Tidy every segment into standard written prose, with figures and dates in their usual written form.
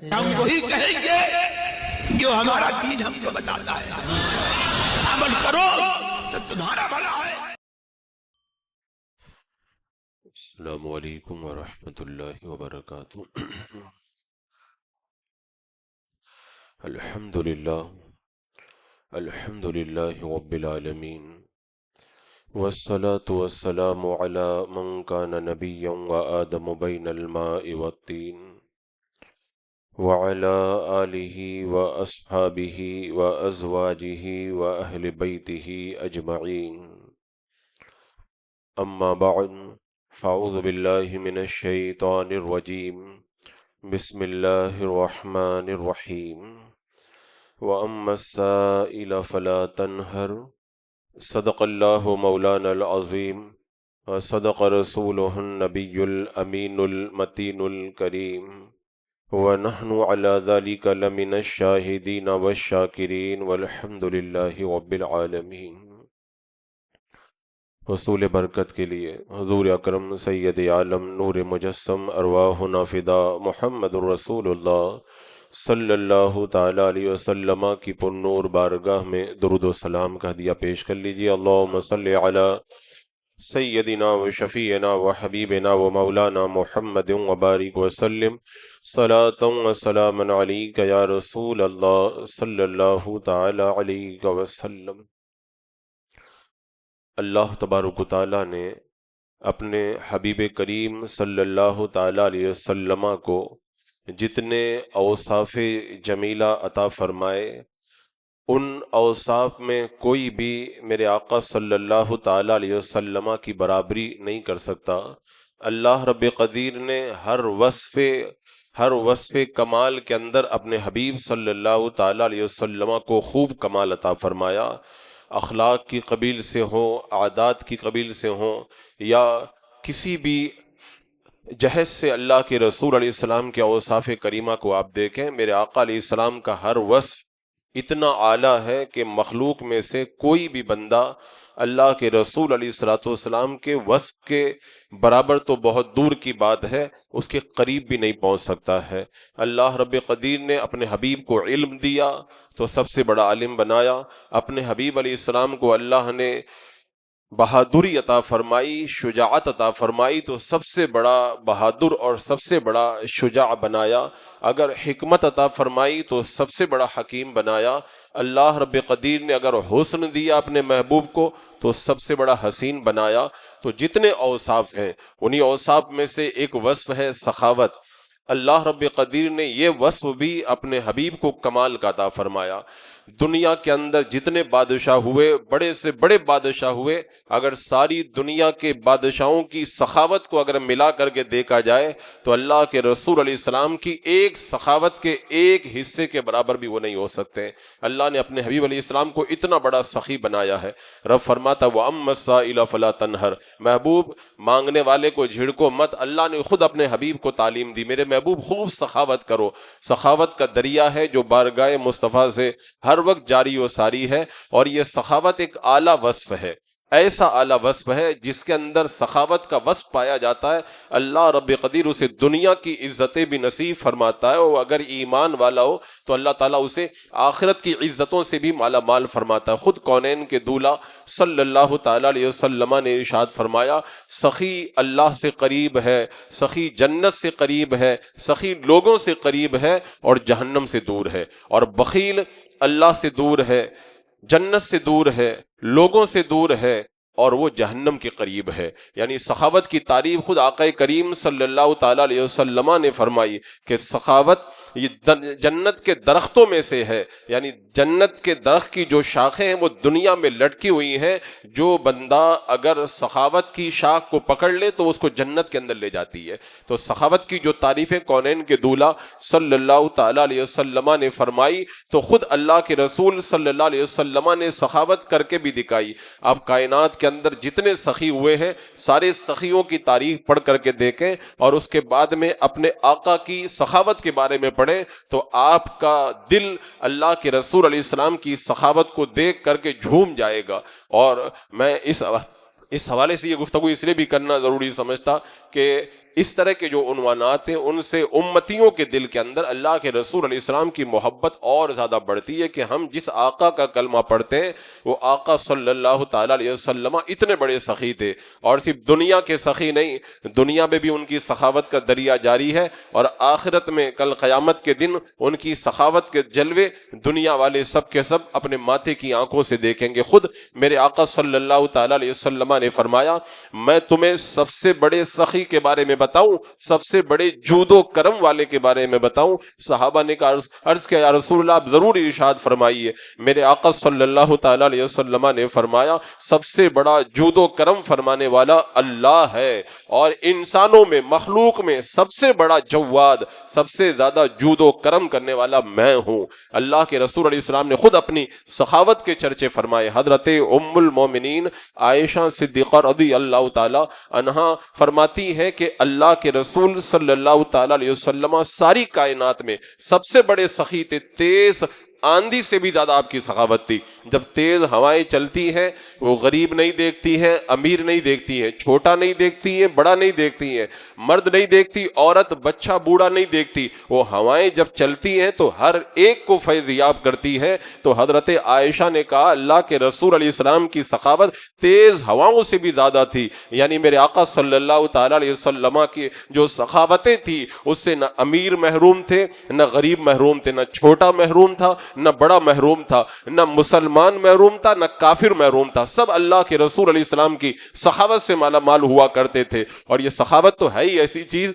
ہم وہی کہیں گے جو ہمارا دین ہم کو بتاتا ہے، عمل کرو تو تمہارا بھلا ہے۔ السلام علیکم ورحمۃ اللہ وبرکاتہ۔ الحمد للہ رب العالمین، والصلاة والسلام على من كان نبيا وآدم بين الماء والطين، وعلى آله وأصحابه وأزواجه وأهل بيته أجمعين، أما بعد، فأعوذ بالله من الشيطان الرجيم، بسم الله الرحمن الرحيم، وأما السائل فلا تنهر، صدق الله مولانا العظيم، وصدق رسوله النبي الأمين المتين الكريم، ونحن على ذلك لمن الشاهدين والشاكرين، والحمد لله رب العالمين۔ حصول برکت کے لیے حضور اکرم سید عالم نور مجسم ارواحنا فدا محمد الرسول اللہ صلی اللہ تعالی علیہ وسلم کی پر نور بارگاہ میں درود و سلام کا ہدیہ پیش کر لیجیے۔ اللہم صلی علی سیدنا و شفیعنا و حبیبنا و مولانا محمد وبارک وسلم، صلاۃ و سلاما علیک یا رسول اللہ صلی اللہ تعالی علیہ وسلم۔ اللہ تبارک و تعالیٰ نے اپنے حبیب کریم صلی اللہ تعالیٰ علیہ وسلم کو جتنے اوصاف جمیلہ عطا فرمائے، ان اوصاف میں کوئی بھی میرے آقا صلی اللہ تعالیٰ علیہ وسلم کی برابری نہیں کر سکتا۔ اللہ رب قدیر نے ہر وصف کمال کے اندر اپنے حبیب صلی اللہ تعالیٰ علیہ وسلم کو خوب کمال عطا فرمایا، اخلاق کی قبیل سے ہوں، عادات کی قبیل سے ہوں، یا کسی بھی جہت سے اللہ کے رسول علیہ السلام کے اوصاف کریمہ کو آپ دیکھیں، میرے آقا علیہ السلام کا ہر وصف اتنا اعلیٰ ہے کہ مخلوق میں سے کوئی بھی بندہ اللہ کے رسول علیہ السلام کے وصف کے برابر تو بہت دور کی بات ہے، اس کے قریب بھی نہیں پہنچ سکتا ہے۔ اللہ رب قدیر نے اپنے حبیب کو علم دیا تو سب سے بڑا عالم بنایا، اپنے حبیب علیہ السلام کو اللہ نے بہادری عطا فرمائی، شجاعت عطا فرمائی تو سب سے بڑا بہادر اور سب سے بڑا شجاع بنایا، اگر حکمت عطا فرمائی تو سب سے بڑا حکیم بنایا۔ اللہ رب قدیر نے اگر حسن دیا اپنے محبوب کو تو سب سے بڑا حسین بنایا۔ تو جتنے اوصاف ہیں انہی اوصاف میں سے ایک وصف ہے سخاوت۔ اللہ رب قدیر نے یہ وصف بھی اپنے حبیب کو کمال کا عطا فرمایا۔ دنیا کے اندر جتنے بادشاہ ہوئے، بڑے سے بڑے بادشاہ ہوئے، اگر ساری دنیا کے بادشاہوں کی سخاوت کو اگر ملا کر کے دیکھا جائے تو اللہ کے رسول علیہ السلام کی ایک سخاوت کے ایک حصے کے برابر بھی وہ نہیں ہو سکتے۔ اللہ نے اپنے حبیب علیہ السلام کو اتنا بڑا سخی بنایا ہے۔ رب فرماتا وَأَمَّا السَّائِلَ فَلَا تَنْهَرْ، محبوب مانگنے والے کو جھڑکو مت۔ اللہ نے خود اپنے حبیب کو تعلیم دی، میرے محبوب خوب سخاوت کرو۔ سخاوت کا دریا ہے جو بارگاہ مصطفیٰ سے ہر وقت جاری و ساری ہے، اور یہ سخاوت ایک اعلیٰ وصف ہے، ایسا اعلیٰ وصف ہے جس کے اندر سخاوت کا وصف پایا جاتا ہے۔ اللہ رب قدیر اسے دنیا کی عزتیں بھی نصیب فرماتا ہے، اور اگر ایمان والا ہو تو اللہ تعالیٰ اسے آخرت کی عزتوں سے بھی مالا مال فرماتا ہے۔ خود کونین کے دولہ صلی اللہ تعالیٰ علیہ وسلم نے ارشاد فرمایا، سخی اللہ سے قریب ہے، سخی جنت سے قریب ہے، سخی لوگوں سے قریب ہے اور جہنم سے دور ہے، اور بخیل اللہ سے دور ہے، جنت سے دور ہے، لوگوں سے دور ہے، اور وہ جہنم کے قریب ہے۔ یعنی سخاوت کی تعریف خود آقا کریم صلی اللہ تعالیٰ علیہ وسلم نے فرمائی کہ سخاوت یہ جنت کے درختوں میں سے ہے، یعنی جنت کے درخت کی جو شاخیں ہیں وہ دنیا میں لٹکی ہوئی ہیں، جو بندہ اگر سخاوت کی شاخ کو پکڑ لے تو اس کو جنت کے اندر لے جاتی ہے۔ تو سخاوت کی جو تعریفیں کونین کے دولہ صلی اللہ تعالیٰ علیہ وسلم نے فرمائی تو خود اللہ کے رسول صلی اللہ علیہ وسلم نے سخاوت کر کے بھی دکھائی۔ آپ کائنات کے اندر جتنے سخی ہوئے ہیں سارے سخیوں کی تاریخ پڑھ کر کے دیکھیں، اور اس کے بعد میں اپنے آقا کی سخاوت کے بارے میں پڑھیں تو آپ کا دل اللہ کے رسول علیہ السلام کی سخاوت کو دیکھ کر کے جھوم جائے گا۔ اور میں اس حوالے سے یہ گفتگو اس لیے بھی کرنا ضروری سمجھتا کہ اس طرح کے جو عنوانات ہیں ان سے امتیوں کے دل کے اندر اللہ کے رسول علیہ السلام کی محبت اور زیادہ بڑھتی ہے کہ ہم جس آقا کا کلمہ پڑھتے ہیں وہ آقا صلی اللہ تعالیٰ علیہ وسلم اتنے بڑے سخی تھے، اور صرف دنیا کے سخی نہیں، دنیا میں بھی ان کی سخاوت کا دریا جاری ہے، اور آخرت میں کل قیامت کے دن ان کی سخاوت کے جلوے دنیا والے سب کے سب اپنے ماتھے کی آنکھوں سے دیکھیں گے۔ خود میرے آقا صلی اللہ تعالیٰ علیہ وسلم نے فرمایا، میں تمہیں سب سے بڑے سخی کے بارے میں بتاؤں، سب سے بڑے جود و کرم والے کے بارے میں بتاؤں؟ صحابہ نے کہا، عرض کیا یا رسول اللہ، آپ ضرور ارشاد فرمائیے۔ میرے آقا صلی اللہ تعالیٰ علیہ وسلم نے فرمایا، سب سے بڑا جود و کرم فرمانے والا اللہ ہے، اور انسانوں میں، مخلوق میں سب سے بڑا جواد، سب سے زیادہ جود و کرم کرنے والا میں ہوں۔ اللہ کے رسول علیہ السلام نے خود اپنی سخاوت کے چرچے فرمائے۔ حضرت ام المومنین عائشہ صدیقہ رضی اللہ تعالی عنہا فرماتی ہے کہ اللہ کے رسول صلی اللہ تعالی علیہ وسلم ساری کائنات میں سب سے بڑے سخی تھے، تیز آندھی سے بھی زیادہ آپ کی سخاوت تھی۔ جب تیز ہوائیں چلتی ہیں وہ غریب نہیں دیکھتی ہیں، امیر نہیں دیکھتی ہیں، چھوٹا نہیں دیکھتی ہیں، بڑا نہیں دیکھتی ہیں، مرد نہیں دیکھتی، عورت، بچہ، بوڑھا نہیں دیکھتی، وہ ہوائیں جب چلتی ہیں تو ہر ایک کو فیض یاب کرتی ہیں۔ تو حضرت عائشہ نے کہا اللہ کے رسول علیہ السلام کی سخاوت تیز ہواؤں سے بھی زیادہ تھی، یعنی میرے آقا صلی اللہ تعالی علیہ وسلم کی جو سخاوتیں تھی اس سے نہ امیر محروم تھے، نہ غریب محروم تھے، نہ چھوٹا محروم تھا، نہ بڑا محروم تھا، نہ مسلمان محروم تھا، نہ کافر محروم تھا، سب اللہ کے رسول علیہ السلام کی سخاوت سے مالا مال ہوا کرتے تھے۔ اور یہ سخاوت تو ہے ہی ایسی چیز،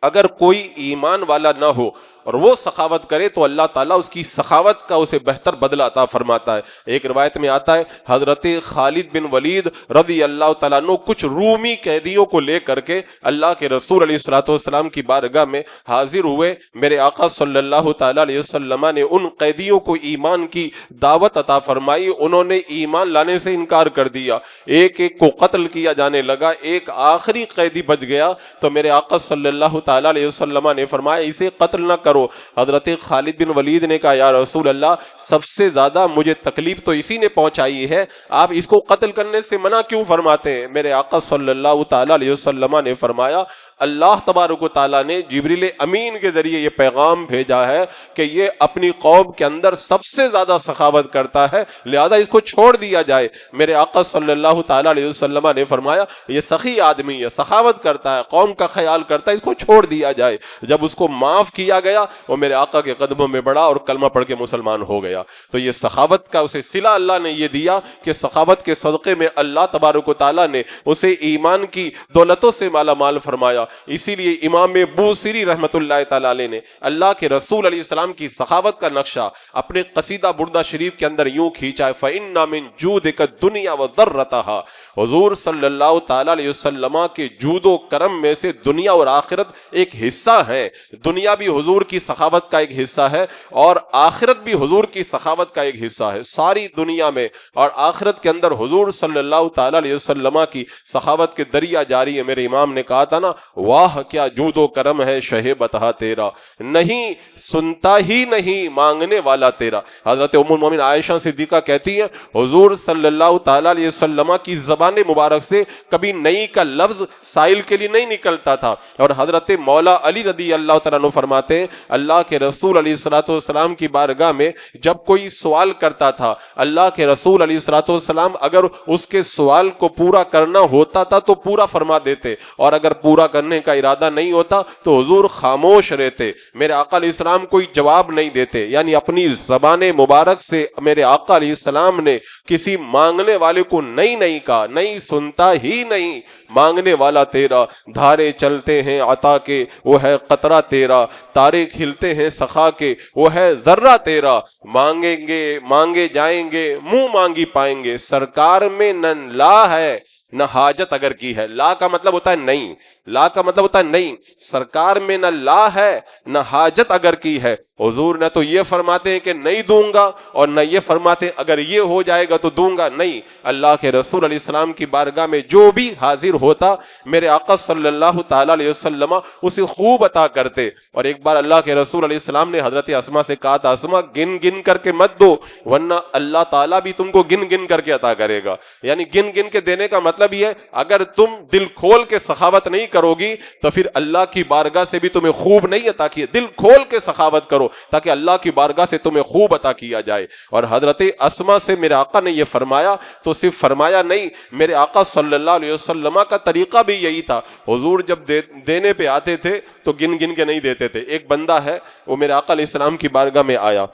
اگر کوئی ایمان والا نہ ہو اور وہ سخاوت کرے تو اللہ تعالیٰ اس کی سخاوت کا اسے بہتر بدلہ عطا فرماتا ہے۔ ایک روایت میں آتا ہے حضرت خالد بن ولید رضی اللہ تعالیٰ عنہ کچھ رومی قیدیوں کو لے کر کے اللہ کے رسول علیہ الصلوۃ والسلام کی بارگاہ میں حاضر ہوئے۔ میرے آقا صلی اللہ تعالیٰ علیہ وسلم نے ان قیدیوں کو ایمان کی دعوت عطا فرمائی، انہوں نے ایمان لانے سے انکار کر دیا، ایک ایک کو قتل کیا جانے لگا، ایک آخری قیدی بچ گیا تو میرے آقا صلی اللہ تعالیٰ علیہ وسلم نے فرمایا اسے قتل نہ کرو۔ حضرت خالد بن ولید نے کہا یا رسول اللہ، سب سے زیادہ مجھے تکلیف تو اسی نے پہنچائی ہے، آپ اس کو قتل کرنے سے منع کیوں فرماتے ہیں؟ میرے آقا صلی اللہ تعالی علیہ وسلم نے فرمایا اللہ تبارک و تعالیٰ نے جبریل امین کے ذریعے یہ پیغام بھیجا ہے کہ یہ اپنی قوم کے اندر سب سے زیادہ سخاوت کرتا ہے، لہذا اس کو چھوڑ دیا جائے۔ میرے آقا صلی اللہ تعالی علیہ وسلم نے فرمایا یہ سخی آدمی ہے، سخاوت کرتا ہے، قوم کا خیال کرتا ہے، اس کو چھوڑ دیا جائے۔ جب اس کو معاف کیا گیا وہ میرے آقا کے قدموں میں بڑھا اور کلمہ پڑھ کے مسلمان ہو گیا۔ تو یہ سخاوت کا اسے صلہ اللہ نے یہ دیا کہ سخاوت کے صدقے میں اللہ تبارک و تعالیٰ نے اسے ایمان کی دولتوں سے مالا مال فرمایا۔ اسی لیے امام بوصیری رحمۃ اللہ تعالی علیہ نے اللہ کے رسول علیہ السلام کی سخاوت کا نقشہ اپنے قصیدہ بردہ شریف کے اندر یوں کھینچا ہے فَإِنَّ مِن جُودِكَ الدُّنْيَا وَذَرَّتَهَا۔ حضور صلی اللہ تعالی علیہ وسلم کے جود و کرم میں سے دنیا اور آخرت ایک حصہ ہے۔ دنیا بھی حضور کی سخاوت کا ایک حصہ ہے اور آخرت بھی حضور کی سخاوت کا ایک حصہ ہے۔ ساری دنیا میں اور آخرت کے اندر حضور صلی اللہ تعالی علیہ وسلم کی سخاوت کے دریا جاری ہے۔ میرے امام نے کہا تھا نا، واہ کیا جود و کرم ہے شہ بتہا تیرا، نہیں سنتا ہی نہیں مانگنے والا تیرا۔ حضرت ام المومنین عائشہ صدیقہ کہتی ہیں حضور صلی اللہ تعالی علیہ وسلم کی زبان مبارک سے کبھی نہیں کا لفظ سائل کے لیے نہیں نکلتا تھا، اور حضرت مولا علی رضی اللہ تعالیٰ عنہ فرماتے ہیں اللہ کے رسول علیہ الصلوۃ والسلام کی بارگاہ میں جب کوئی سوال کرتا تھا، اللہ کے رسول علیہ الصلوۃ والسلام اگر اس کے سوال کو پورا کرنا ہوتا تھا تو پورا فرما دیتے، اور اگر پورا کرنے کا ارادہ نہیں ہوتا تو حضور خاموش رہتے۔ میرے آقا علیہ السلام کوئی جواب نہیں دیتے، یعنی اپنی زبان مبارک سے میرے آقا علیہ السلام نے کسی مانگنے والے کو نہیں کہا، نہیں سنتا ہی نہیں مانگنے والا تیرا، دھارے چلتے ہیں عطا کے وہ ہے قطرہ تیرا، تارے کھلتے ہیں سخا کے وہ ہے ذرہ تیرا، مانگیں گے مانگے جائیں گے منہ مانگی پائیں گے، سرکار میں نہ لا ہے نہ حاجت اگر کی ہے۔ لا کا مطلب ہوتا ہے نہیں، لا کا مطلب ہوتا ہے نہیں، سرکار میں نہ لا ہے نہ حاجت اگر کی ہے۔ حضور نہ تو یہ فرماتے ہیں کہ نہیں دوں گا اور نہ یہ فرماتے ہیں اگر یہ ہو جائے گا تو دوں گا، نہیں، اللہ کے رسول علیہ السلام کی بارگاہ میں جو بھی حاضر ہوتا میرے آقا صلی اللہ تعالی علیہ وسلم اسے خوب عطا کرتے۔ اور ایک بار اللہ کے رسول علیہ السلام نے حضرت اسما سے کہا تھا اسما گن گن کر کے مت دو ورنہ اللہ تعالیٰ بھی تم کو گن گن کر کے عطا کرے گا، یعنی گن گن کے دینے کا مطلب یہ ہے اگر تم دل کھول کے سخاوت نہیں کرو گی تو پھر اللہ کی بارگاہ سے بھی تمہیں خوب نہیں عطا کیا. دل کھول کے سخاوت کرو تاکہ اللہ کی بارگاہ سے تمہیں خوب عطا کیا جائے. اور حضرت اسما سے میرے آقا نے یہ فرمایا تو صرف فرمایا نہیں, میرے آقا صلی اللہ علیہ وسلم کا طریقہ بھی یہی تھا. حضور جب دینے پہ آتے تھے تو گن گن کے نہیں دیتے تھے. ایک بندہ ہے وہ میرے آقا علیہ السلام کی بارگاہ میں آیا,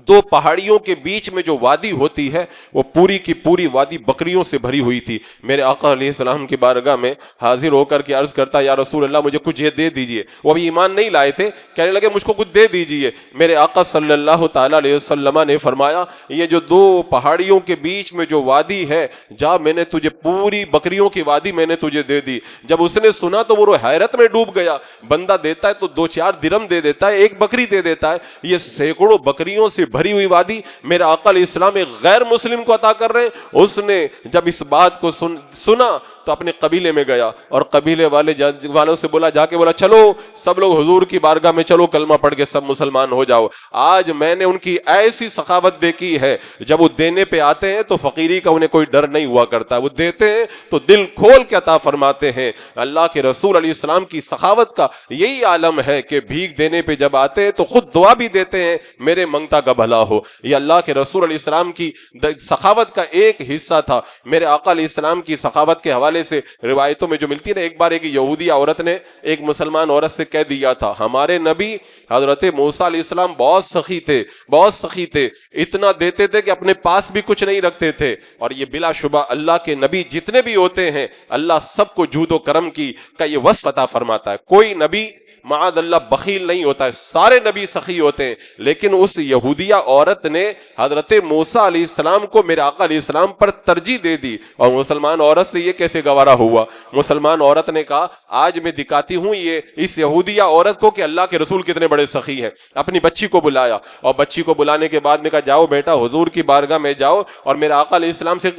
دو پہاڑیوں کے بیچ میں جو وادی ہوتی ہے وہ پوری کی پوری وادی بکریوں سے بھری ہوئی تھی. میرے آقا علیہ السلام کی بارگاہ میں حاضر ہو کر کے عرض کرتا, یا رسول اللہ مجھے کچھ یہ دے دیجئے. وہ ابھی ایمان نہیں لائے تھے, کہنے لگے مجھ کو کچھ دے دیجئے. میرے آقا صلی اللہ تعالیٰ علیہ وسلم نے فرمایا, یہ جو دو پہاڑیوں کے بیچ میں جو وادی ہے, جا میں نے تجھے پوری بکریوں کی وادی میں نے تجھے دے دی. جب اس نے سنا تو وہ حیرت میں ڈوب گیا. بندہ دیتا ہے تو 2-4 درم دے دیتا ہے, ایک بکری دے دیتا ہے, یہ سینکڑوں بکریوں سے بھری ہوئی وادی میرے آقا علیہ السلام ایک غیر مسلم کو عطا کر رہے ہیں. اس نے جب اس بات کو سنا تو اپنے قبیلے میں گیا اور قبیلے والوں سے جا کے بولا چلو سب لوگ حضور کی بارگاہ میں چلو, کلمہ پڑھ کے سب مسلمان ہو جاؤ. آج میں نے ان کی ایسی سخاوت دیکھی ہے, جب وہ دینے پہ آتے ہیں تو فقیری کا انہیں کوئی ڈر نہیں ہوا کرتا, وہ دیتے ہیں تو دل کھول کے عطا فرماتے ہیں. اللہ کے رسول علیہ السلام کی سخاوت کا یہی عالم ہے کہ بھیک دینے پہ جب آتے ہیں تو خود دعا بھی دیتے ہیں, میرے منگتا کا بھلا ہو. یہ اللہ کے رسول علیہ السلام کی سخاوت کا ایک حصہ تھا. میرے آقا علیہ السلام کی سخاوت کے حوالے سے روایتوں میں جو ملتی ہے نا, ایک بار ایک یہودی عورت نے ایک مسلمان عورت سے کہہ دیا تھا, ہمارے نبی حضرت موسیٰ علیہ السلام بہت سخی تھے, بہت سخی تھے, اتنا دیتے تھے کہ اپنے پاس بھی کچھ نہیں رکھتے تھے. اور یہ بلا شبہ اللہ کے نبی جتنے بھی ہوتے ہیں اللہ سب کو جود و کرم کا یہ وصف عطا فرماتا ہے. کوئی نبی معاذ اللہ بخیل نہیں ہوتا ہے, سارے نبی سخی ہوتے ہیں. لیکن اس یہودیہ عورت نے حضرت موسیٰ علیہ السلام کو میرے آقا علیہ السلام پر ترجیح دے دی, اور مسلمان عورت سے یہ کیسے گوارا ہوا. مسلمان عورت نے کہا آج میں دکھاتی ہوں یہ اس یہودیہ عورت کو کہ اللہ کے رسول کتنے بڑے سخی ہیں. اپنی بچی کو بلایا اور بچی کو بلانے کے بعد میں کہا جاؤ بیٹا حضور کی بارگاہ میں جاؤ اور میرے آقا علیہ السلام سے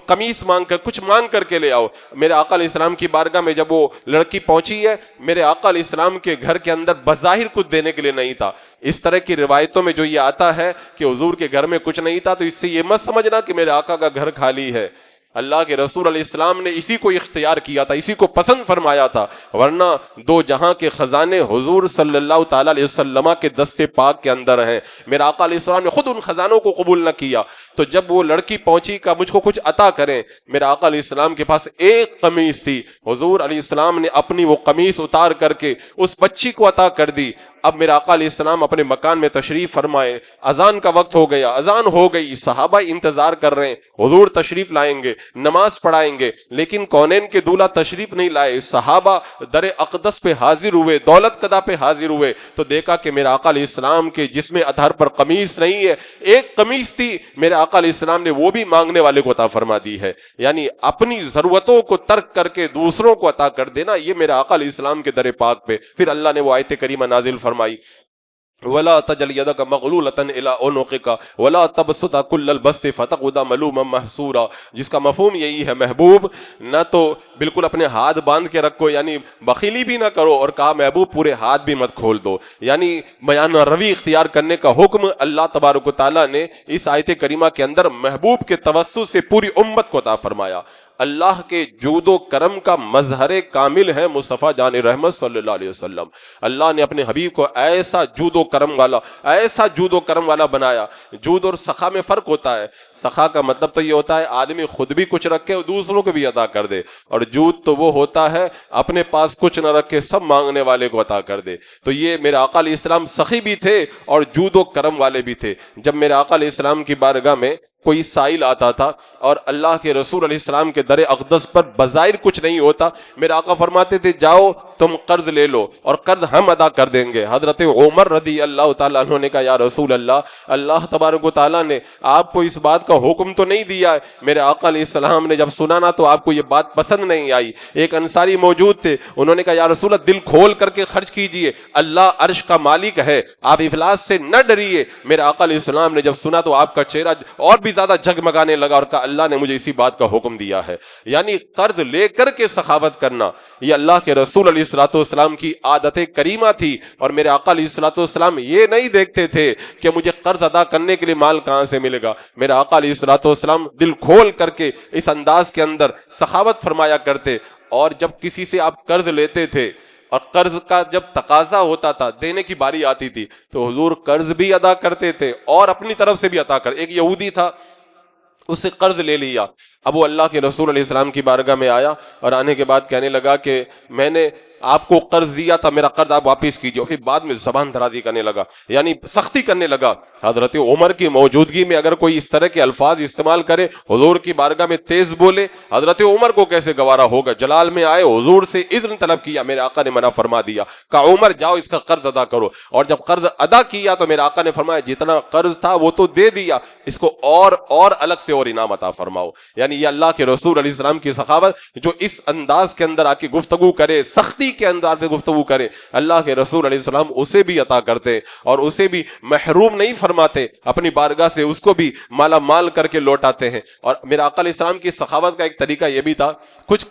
قمیص مانگ کر کچھ مانگ کر کے لے آؤ. میرے آقا علیہ السلام کی بارگاہ میں جب وہ لڑکی پہنچی ہے, میرے آقا علیہ السلام کے گھر کے اندر بظاہر کچھ دینے کے لیے نہیں تھا. اس طرح کی روایتوں میں جو یہ آتا ہے کہ حضور کے گھر میں کچھ نہیں تھا, تو اس سے یہ مت سمجھنا کہ میرے آقا کا گھر خالی ہے. اللہ کے رسول علیہ السلام نے اسی کو اختیار کیا تھا, اسی کو پسند فرمایا تھا, ورنہ دو جہاں کے خزانے حضور صلی اللہ تعالیٰ علیہ وسلم کے دستے پاک کے اندر ہیں. میرا آقا علیہ السلام نے خود ان خزانوں کو قبول نہ کیا. تو جب وہ لڑکی پہنچی کہ مجھ کو کچھ عطا کریں, میرا آقا علیہ السلام کے پاس ایک قمیص تھی. حضور علیہ السلام نے اپنی وہ قمیص اتار کر کے اس بچی کو عطا کر دی. اب میرا آقا علیہ السلام اپنے مکان میں تشریف فرمائے, اذان کا وقت ہو گیا, اذان ہو گئی, صحابہ انتظار کر رہے ہیں حضور تشریف لائیں گے, نماز پڑھائیں گے, لیکن کونین کے دولہا تشریف نہیں لائے. صحابہ در اقدس پہ حاضر ہوئے, دولت قدا پہ حاضر ہوئے, تو دیکھا کہ میرا آقا علیہ السلام کے جسم اطہر پر قمیص نہیں ہے. ایک قمیص تھی, میرے آقا علیہ السلام نے وہ بھی مانگنے والے کو عطا فرما دی ہے. یعنی اپنی ضرورتوں کو ترک کر کے دوسروں کو عطا کر دینا, یہ میرے آقا علیہ السلام کے در پاک پہ. پھر اللہ نے وہ آیت کریمہ نازل فرمائی, وَلَا تَجْعَلْ يَدَكَ مَغْلُولَةً إِلَىٰ عُنُقِكَ وَلَا تَبْسُطْهَا كُلَّ الْبَسْطِ فَتَقْعُدَ مَلُومًا مَحْسُورًا, جس کا مفہوم یہی ہے محبوب نہ تو بالکل اپنے ہاتھ باندھ کے رکھو, یعنی بخیلی بھی نہ کرو, اور کہا محبوب پورے ہاتھ بھی مت کھول دو. یعنی میانہ روی اختیار کرنے کا حکم اللہ تبارک و تعالیٰ نے اس آیت کریمہ کے اندر محبوب کے توسط سے پوری امت کو عطا فرمایا. اللہ کے جود و کرم کا مظہر کامل ہے مصطفیٰ جان رحمت صلی اللہ علیہ وسلم. اللہ نے اپنے حبیب کو ایسا جود و کرم والا بنایا. جود اور سخا میں فرق ہوتا ہے. سخا کا مطلب تو یہ ہوتا ہے آدمی خود بھی کچھ رکھے اور دوسروں کو بھی عطا کر دے, اور جود تو وہ ہوتا ہے اپنے پاس کچھ نہ رکھے سب مانگنے والے کو عطا کر دے. تو یہ میرے آقا علیہ السلام سخی بھی تھے اور جود و کرم والے بھی تھے. جب میرے آقا علیہ السلام کی بارگاہ میں کوئی سائل آتا تھا اور اللہ کے رسول علیہ السلام کے در اقدس پر بظاہر کچھ نہیں ہوتا, میرے آقا فرماتے تھے جاؤ تم قرض لے لو اور قرض ہم ادا کر دیں گے. حضرت عمر رضی اللہ تعالیٰ عنہ نے کہا یا رسول اللہ, اللہ تبارک و تعالیٰ نے آپ کو اس بات کا حکم تو نہیں دیا ہے. میرے آقا علیہ السلام نے جب سنا نا تو آپ کو یہ بات پسند نہیں آئی. ایک انصاری موجود تھے, انہوں نے کہا یا رسول اللہ دل کھول کر کے خرچ کیجئے, اللہ عرش کا مالک ہے, آپ افلاس سے نہ ڈریے. میرے آقا علیہ السلام نے جب سنا تو آپ کا چہرہ اور بھی زیادہ جگمگانے لگا اور کہا اللہ نے مجھے اسی بات کا حکم دیا ہے. یعنی قرض لے کر کے سخاوت کرنا یہ اللہ کے رسول علیہ الصلوۃ والسلام کی عادت کریمہ تھی. اور میرے آقا علیہ الصلوۃ والسلام یہ نہیں دیکھتے تھے کہ مجھے قرض ادا کرنے کے لیے مال کہاں سے ملے گا. میرے آقا علیہ الصلوۃ والسلام دل کھول کر کے اس انداز کے اندر سخاوت فرمایا کرتے. اور جب کسی سے آپ قرض لیتے تھے اور قرض کا جب تقاضا ہوتا تھا، دینے کی باری آتی تھی، تو حضور قرض بھی ادا کرتے تھے اور اپنی طرف سے بھی عطا کر. ایک یہودی تھا، اس سے قرض لے لیا. اب وہ اللہ کے رسول علیہ السلام کی بارگاہ میں آیا اور آنے کے بعد کہنے لگا کہ میں نے آپ کو قرض دیا تھا، میرا قرض آپ واپس کیجیے. پھر بعد میں زبان درازی کرنے لگا، یعنی سختی کرنے لگا. حضرت عمر کی موجودگی میں اگر کوئی اس طرح کے الفاظ استعمال کرے، حضور کی بارگاہ میں تیز بولے، حضرت عمر کو کیسے گوارا ہوگا؟ جلال میں آئے، حضور سے اذن طلب کیا، میرے آقا نے منع فرما دیا، کہا عمر جاؤ اس کا قرض ادا کرو. اور جب قرض ادا کیا تو میرے آقا نے فرمایا جتنا قرض تھا وہ تو دے دیا، اس کو اور الگ سے اور انعام عطا فرماؤ. یعنی یہ اللہ کے رسول علیہ السلام کی سخاوت، جو اس انداز کے اندر آ کے گفتگو کرے، سختی کے انداز سے گفتگو کرے، اللہ کے رسول علیہ السلام اسے بھی عطا کرتے اور اسے بھی محروم نہیں فرماتے، اپنی بارگاہ سے اس کو بھی مالا مال کر کے لوٹاتے ہیں. اور میرے آقا علیہ السلام کی سخاوت کا ایک طریقہ یہ بھی تھا، کچھ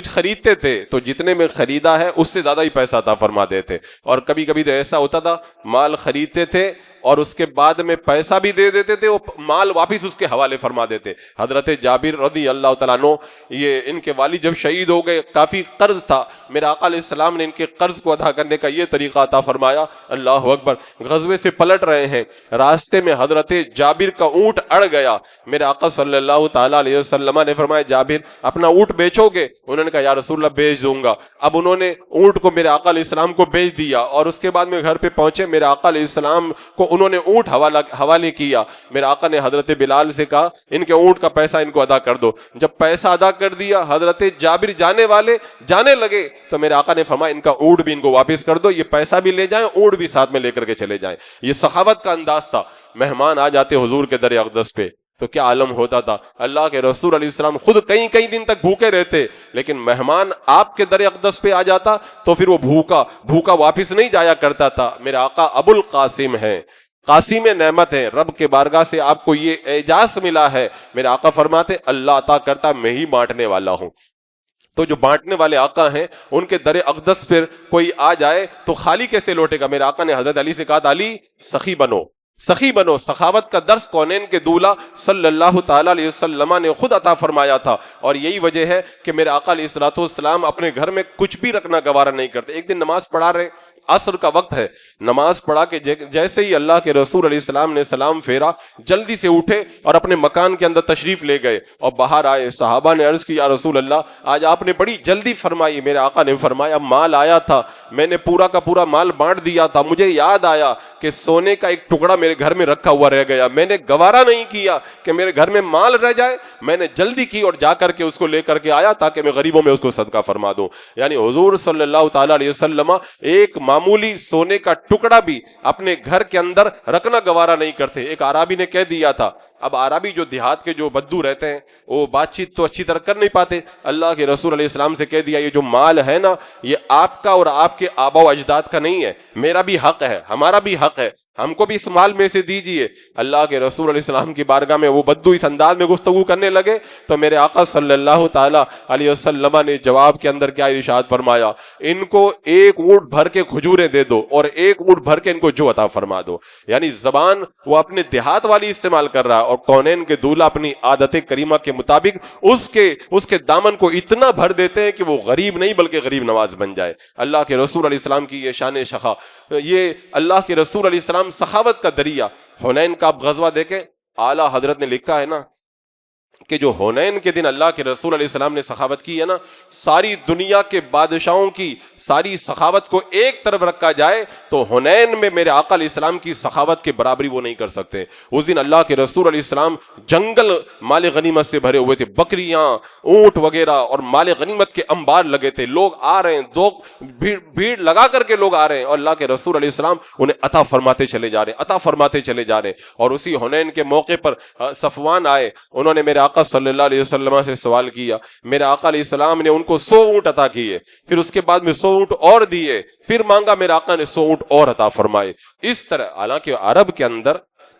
خریدتے تھے تو جتنے میں خریدا ہے اس سے زیادہ ہی پیسہ عطا فرما دیتے. اور کبھی کبھی تو ایسا ہوتا تھا مال خریدتے تھے اور اس کے بعد میں پیسہ بھی دے دیتے تھے، وہ مال واپس اس کے حوالے فرما دیتے. حضرت جابر رضی اللہ تعالیٰ عنہ، یہ ان کے والد جب شہید ہو گئے، کافی قرض تھا، میرے آقا علیہ السلام نے ان کے قرض کو ادا کرنے کا یہ طریقہ عطا فرمایا. اللہ اکبر. غزوے سے پلٹ رہے ہیں، راستے میں حضرت جابر کا اونٹ اڑ گیا. میرے آقا صلی اللہ تعالیٰ علیہ وسلم نے فرمایا جابر اپنا اونٹ بیچو گے؟ انہوں نے کہا یا رسول اللہ بیچ دوں گا. اب انہوں نے اونٹ کو میرے آقا علیہ السلام کو بیچ دیا اور اس کے بعد میں گھر پہ پہنچے، میرے آقا علیہ السلام کو انہوں نے اونٹ حوالے کیا. میرے آقا نے حضرت بلال سے کہا ان کے اونٹ کا پیسہ ان کو ادا کر دو. جب پیسہ ادا کر دیا، حضرت جابر جانے لگے تو میرے آقا نے فرمایا ان کا اونٹ بھی ان کو واپس کر دو، یہ پیسہ بھی لے جائیں، اونٹ بھی ساتھ میں لے کر کے چلے جائیں. یہ سخاوت کا انداز تھا. مہمان آ جاتے حضور کے در اقدس پہ تو کیا عالم ہوتا تھا. اللہ کے رسول علیہ السلام خود کئی دن تک بھوکے رہتے، لیکن مہمان آپ کے در اقدس پہ آ جاتا تو پھر وہ بھوکا واپس نہیں جایا کرتا تھا. میرے آقا ابو القاسم ہیں، قاسم نعمت ہے، رب کے بارگاہ سے آپ کو یہ اعزاز ملا ہے. میرے آقا فرماتے اللہ عطا کرتا، میں ہی بانٹنے والا ہوں. تو جو بانٹنے والے آقا ہیں ان کے در اقدس پر کوئی آ جائے تو خالی کیسے لوٹے گا؟ میرے آقا نے حضرت علی سے کہا تھا علی سخی بنو. سخاوت کا درس کونین کے دولہ صلی اللہ تعالیٰ علیہ وسلم نے خود عطا فرمایا تھا. اور یہی وجہ ہے کہ میرے آقا علیہ الصلوۃ والسلام اپنے گھر میں کچھ بھی رکھنا گوارا نہیں کرتے. ایک دن نماز پڑھا رہے، عصر کا وقت ہے، نماز پڑھا کے جیسے ہی اللہ کے رسول علیہ السلام نے سلام پھیرا، جلدی سے اٹھے اور اپنے مکان کے اندر تشریف لے گئے اور باہر آئے. صحابہ نے عرض کی یا رسول اللہ آج آپ نے بڑی جلدی فرمائی. میرے آقا نے فرمایا مال آیا تھا، میں نے پورا کا پورا مال بانٹ دیا تھا، مجھے یاد آیا کہ سونے کا ایک ٹکڑا میرے گھر میں رکھا ہوا رہ گیا، میں نے گوارا نہیں کیا کہ میرے گھر میں مال رہ جائے، میں نے جلدی کی اور جا کر کے اس کو لے کر کے آیا تاکہ میں غریبوں میں اس کو صدقہ فرما دوں. یعنی حضور صلی اللہ تعالیٰ علیہ وسلم ایک معمولی سونے کا ٹکڑا بھی اپنے گھر کے اندر رکھنا گوارا نہیں کرتے. ایک عرابی نے کہہ دیا تھا، اب عربی جو دیہات کے جو بدو رہتے ہیں وہ بات چیت تو اچھی طرح کر نہیں پاتے، اللہ کے رسول علیہ السلام سے کہہ دیا یہ جو مال ہے نا یہ آپ کا اور آپ کے آبا و اجداد کا نہیں ہے، میرا بھی حق ہے، ہمارا بھی حق ہے، ہم کو بھی اس مال میں سے دیجئے. اللہ کے رسول علیہ السلام کی بارگاہ میں وہ بدو اس انداز میں گفتگو کرنے لگے تو میرے آقا صلی اللہ تعالی علیہ وسلم نے جواب کے اندر کیا ارشاد فرمایا، ان کو ایک اونٹ بھر کے کھجوریں دے دو اور ایک اونٹ بھر کے ان کو جو عطا فرما دو. یعنی زبان وہ اپنے دیہات والی استعمال کر رہا ہے اور کونین کے دولہ اپنی عادت کریمہ کے مطابق اس کے دامن کو اتنا بھر دیتے ہیں کہ وہ غریب نہیں بلکہ غریب نواز بن جائے. اللہ کے رسول علیہ السلام کی یہ شان شخا، یہ اللہ کے رسول علیہ السلام سخاوت کا دریا. حنین کا آپ غزوہ دیکھیں، اعلیٰ حضرت نے لکھا ہے نا کہ جو حنین کے دن اللہ کے رسول علیہ السلام نے سخاوت کی ہے نا، ساری دنیا کے بادشاہوں کی ساری سخاوت کو ایک طرف رکھا جائے تو حنین میں میرے آقا علیہ السلام کی سخاوت کے برابری وہ نہیں کر سکتے. اس دن اللہ کے رسول علیہ السلام جنگل مال غنیمت سے بھرے ہوئے تھے، بکریاں، اونٹ وغیرہ اور مال غنیمت کے انبار لگے تھے. لوگ آ رہے ہیں، بھیڑ لگا کر کے لوگ آ رہے ہیں اور اللہ کے رسول علیہ السلام انہیں عطا فرماتے چلے جا رہے ہیں. اور اسی حنین کے موقع پر صفوان آئے، انہوں نے میرے آقا صلی اللہ علیہ وسلم سے سوال کیا، میرے آقا علیہ السلام نے ان کو 100 اونٹ عطا کیے، پھر اس کے بعد میں 100 اونٹ اور دیے، پھر مانگا، میرے آقا نے 100 اونٹ اور عطا فرمائے. اس طرح حالانکہ عرب کے اندر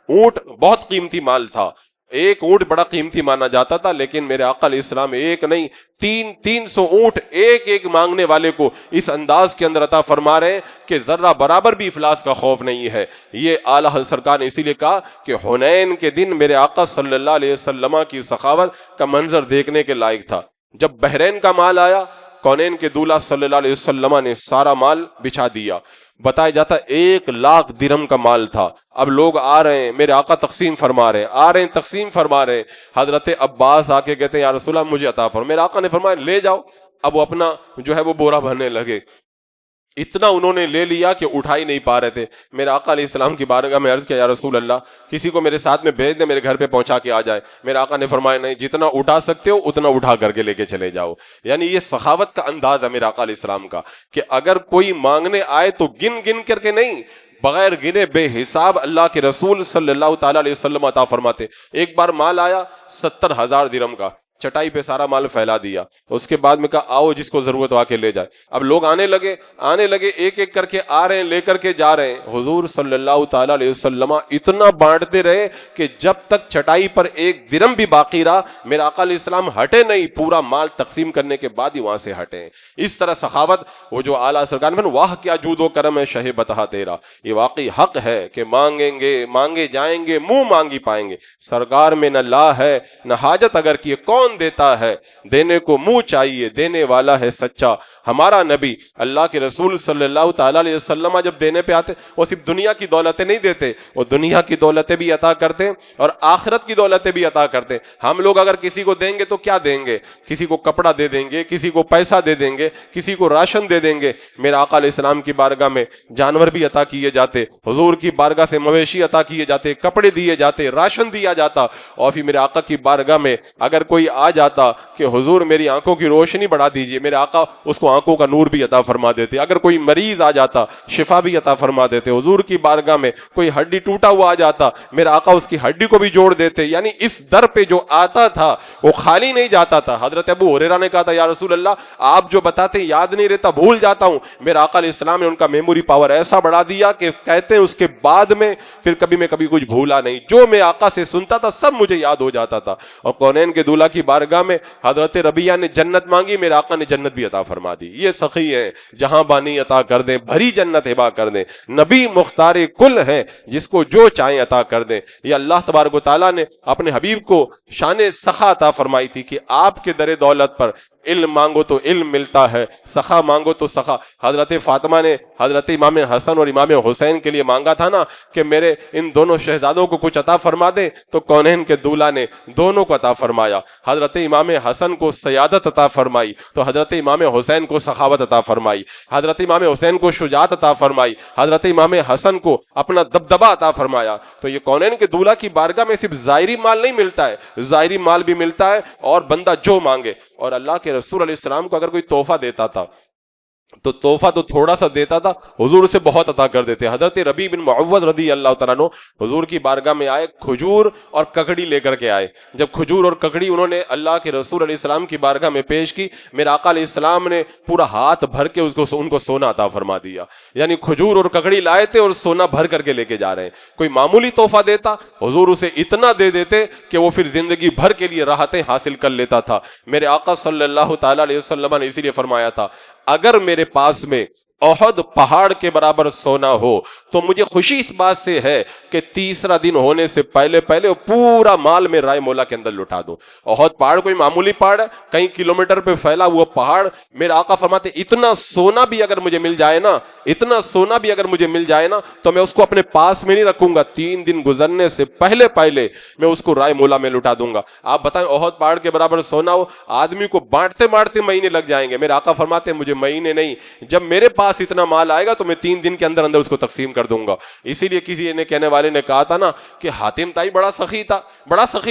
اونٹ بہت قیمتی مال تھا، ایک اونٹ بڑا قیمتی مانا جاتا تھا، لیکن میرے آقا علیہ السلام ایک نہیں 300 اونٹ ایک مانگنے والے کو اس انداز کے اندر عطا فرما رہے ہیں کہ ذرہ برابر بھی افلاس کا خوف نہیں ہے. یہ اعلیٰ حضرت سرکار نے اسی لیے کہا کہ حنین کے دن میرے آقا صلی اللہ علیہ وسلم کی سخاوت کا منظر دیکھنے کے لائق تھا. جب بحرین کا مال آیا، کونین کے دولہ صلی اللہ علیہ وسلم نے سارا مال بچھا دیا. بتایا جاتا 1,00,000 درہم کا مال تھا. اب لوگ آ رہے ہیں، میرے آقا تقسیم فرما رہے ہیں، آ رہے ہیں تقسیم فرما رہے ہیں. حضرت عباس آ کے کہتے ہیں یا رسول اللہ مجھے عطا فرما. میرے آقا نے فرمایا لے جاؤ. اب وہ اپنا جو ہے وہ بورا بھرنے لگے. اتنا انہوں نے لے لیا کہ اٹھا ہی نہیں پا رہے تھے. میرے آقا علیہ السلام کی بارگاہ میں عرض کیا یا رسول اللہ کسی کو میرے ساتھ میں بھیج دیں، میرے گھر پہ پہنچا کے آ جائے. میرے آقا نے فرمایا نہیں، جتنا اٹھا سکتے ہو اتنا اٹھا کر کے لے کے چلے جاؤ. یعنی یہ سخاوت کا انداز ہے میرے آقا علیہ السلام کا کہ اگر کوئی مانگنے آئے تو گن گن کر کے نہیں، بغیر گنے بے حساب اللہ کے رسول صلی اللہ تعالی علیہ وسلم عطا فرماتے. ایک بار مال آیا 70,000 درہم کا، چٹائی پہ سارا مال پھیلا دیا. اس کے بعد میں کہا آؤ جس کو ضرورت ہو آ کے لے جائے. اب لوگ آنے لگے ایک ایک کر کے آ رہے ہیں، لے کر کے جا رہے ہیں. حضور صلی اللہ تعالی علیہ وسلم اتنا بانٹتے رہے کہ جب تک چٹائی پر 1 درہم بھی باقی رہا میرے آقا علیہ السلام ہٹے نہیں، پورا مال تقسیم کرنے کے بعد ہی وہاں سے ہٹے. اس طرح سخاوت، وہ جو اعلیٰ سرکار نے واہ کیا جود و کرم ہے شہ بتہا تیرا. یہ واقعی حق ہے کہ مانگیں گے مانگے جائیں گے، منہ مانگی پائیں گے. سرکار میں نہ لا ہے نہ حاجت، اگر کیے کون دیتا ہے، دینے کو منہ چاہیے، دینے والا ہے سچا. ہمارا نبی اللہ کے رسول صلی اللہ تعالی علیہ وسلم جب دینے پہ آتے وہ صرف دنیا کی دولتیں نہیں دیتے، وہ دنیا کی دولتیں بھی عطا کرتے اور آخرت کی دولتیں بھی عطا کرتے. ہم لوگ اگر کسی کو دیں گے تو کیا دیں گے؟ کسی کو کپڑا دے دیں گے، کسی کو پیسہ دے دیں گے، کسی کو راشن دے دیں گے. میرے آقا علیہ السلام کی بارگاہ میں جانور بھی عطا کیے جاتے، حضور کی بارگاہ سے مویشی عطا کیے جاتے، کپڑے دیے جاتے، راشن دیا جاتا. اور پھر میرے آقا کی بارگاہ میں اگر کوئی آ جاتا کہ حضور میری آنکھوں کی روشنی بڑھا دیجئے، میرے آقا اس کو آنکھوں کا نور بھی عطا فرما دیتے. اگر کوئی مریض آ جاتا شفا بھی عطا فرما دیتے. حضور کی بارگاہ میں کوئی ہڈی ٹوٹا ہوا آ جاتا، میرے آقا اس کی ہڈی کو بھی جوڑ دیتے. یعنی اس در پہ جو آتا تھا وہ خالی نہیں جاتا تھا. حضرت ابو ہریرہ نے کہا تھا یا رسول اللہ آپ جو بتاتے ہیں یاد نہیں رہتا، بھول جاتا ہوں. میرے آقا علیہ السلام نے ان کا میموری پاور ایسا بڑھا دیا کہ کہتے ہیں اس کے بعد میں پھر کبھی میں کبھی کچھ بھولا نہیں، جو میں آقا سے سنتا تھا سب مجھے یاد ہو جاتا تھا. اور کونین کے دولہ کی بارگاہ میں حضرت ربیہ نے جنت مانگی، میرے آقا نے جنت بھی عطا فرما دی. یہ سخی ہے، جہاں بانی عطا کر دیں، بھری جنت ہبا کر دیں. نبی مختار کل ہے، جس کو جو چاہیں عطا کر دیں. یہ اللہ تبارک و تعالیٰ نے اپنے حبیب کو شان سخا عطا فرمائی تھی کہ آپ کے در دولت پر علم مانگو تو علم ملتا ہے، سخا مانگو تو سخا. حضرت فاطمہ نے حضرت امام حسن اور امام حسین کے لیے مانگا تھا نا کہ میرے ان دونوں شہزادوں کو کچھ عطا فرما دیں، تو کونین کے دولہ نے دونوں کو عطا فرمایا. حضرت امام حسن کو سیادت عطا فرمائی تو حضرت امام حسین کو سخاوت عطا فرمائی. حضرت امام حسین کو شجاعت عطا فرمائی، حضرت امام حسن کو اپنا دبدبہ عطا فرمایا. تو یہ کونین کے دولہ کی بارگاہ میں صرف ظاہری مال نہیں ملتا ہے، ظاہری مال بھی ملتا ہے اور بندہ جو مانگے. اور اللہ کے رسول علیہ السلام کو اگر کوئی تحفہ دیتا تھا تو تحفہ تو تھوڑا سا دیتا تھا، حضور اسے بہت عطا کر دیتے. حضرت ربیع بن معوذ رضی اللہ تعالیٰ عنہ حضور کی بارگاہ میں آئے، کھجور اور ککڑی لے کر کے آئے. جب کھجور اور ککڑی انہوں نے اللہ کے رسول علیہ السلام کی بارگاہ میں پیش کی، میرے آقا علیہ السلام نے پورا ہاتھ بھر کے ان کو سونا عطا فرما دیا. یعنی کھجور اور ککڑی لائے تھے اور سونا بھر کر کے لے کے جا رہے ہیں. کوئی معمولی تحفہ دیتا حضور اسے اتنا دے دیتے کہ وہ پھر زندگی بھر کے لیے راحتیں حاصل کر لیتا تھا. میرے آقا صلی اللہ تعالی علیہ وسلم نے اسی لیے فرمایا تھا اگر میرے پاس میں احد پہاڑ کے برابر سونا ہو تو مجھے خوشی اس بات سے ہے کہ 3 دن ہونے سے پہلے وہ پورا مال میں رائے مولا کے اندر لٹا دو. احد پہاڑ کوئی معمولی پہاڑ ہے، کئی کلومیٹر پہ پھیلا ہوا پہاڑ. میرے آقا فرماتے اتنا سونا بھی اگر مجھے مل جائے نا تو میں اس کو اپنے پاس میں نہیں رکھوں گا، 3 دن گزرنے سے پہلے میں اس کو رائے مولا میں لٹا دوں گا. آپ بتائیں احد پہاڑ کے برابر سونا ہو، آدمی کو بانٹتے مہینے لگ جائیں گے. میرے آقا فرماتے ہیں مجھے مہینے نہیں، جب میرے پاس اتنا مال آئے گا تو میں 3 دن کے اندر اس کو تقسیم کر دوں گا. اسی لیے کسی نے کہنے والے نے کہا تھا نا کہ حاتم تائی بڑا سخی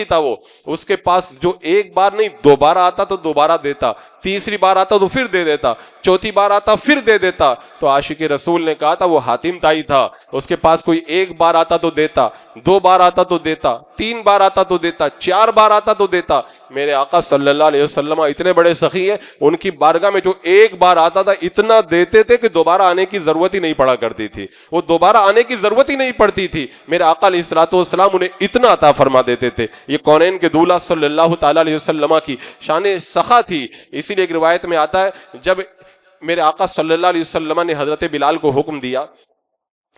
تھا وہ، اس کے پاس جو ایک بار نہیں 2 بار آتا تو 2 بار دیتا، تیسری بار آتا تو پھر دے دیتا، چوتھی بار آتا پھر دے دیتا. تو عاشق رسول نے کہا تھا وہ حاتم تائی تھا، اس کے پاس کوئی 1 بار آتا تو دیتا، 2 بار آتا تو دیتا، 3 بار آتا تو دیتا، 4 بار آتا تو دیتا. میرے آقا صلی اللہ علیہ وسلم اتنے بڑے سخی ہیں، ان کی بارگاہ میں جو 1 بار آتا تھا اتنا دیتے تھے کہ دوبارہ آنے کی ضرورت ہی نہیں پڑا کرتی تھی، وہ دوبارہ آنے کی ضرورت ہی نہیں پڑتی تھی. میرے آقا علیہ الصلوۃ والسلام انہیں اتنا عطا فرما دیتے تھے. یہ کونین کے دولہ صلی اللہ تعالی علیہ وسلم کی شان سخا تھی. اسی لیے ایک روایت میں آتا ہے جب میرے آقا صلی اللہ علیہ وسلم نے حضرت بلال کو حکم دیا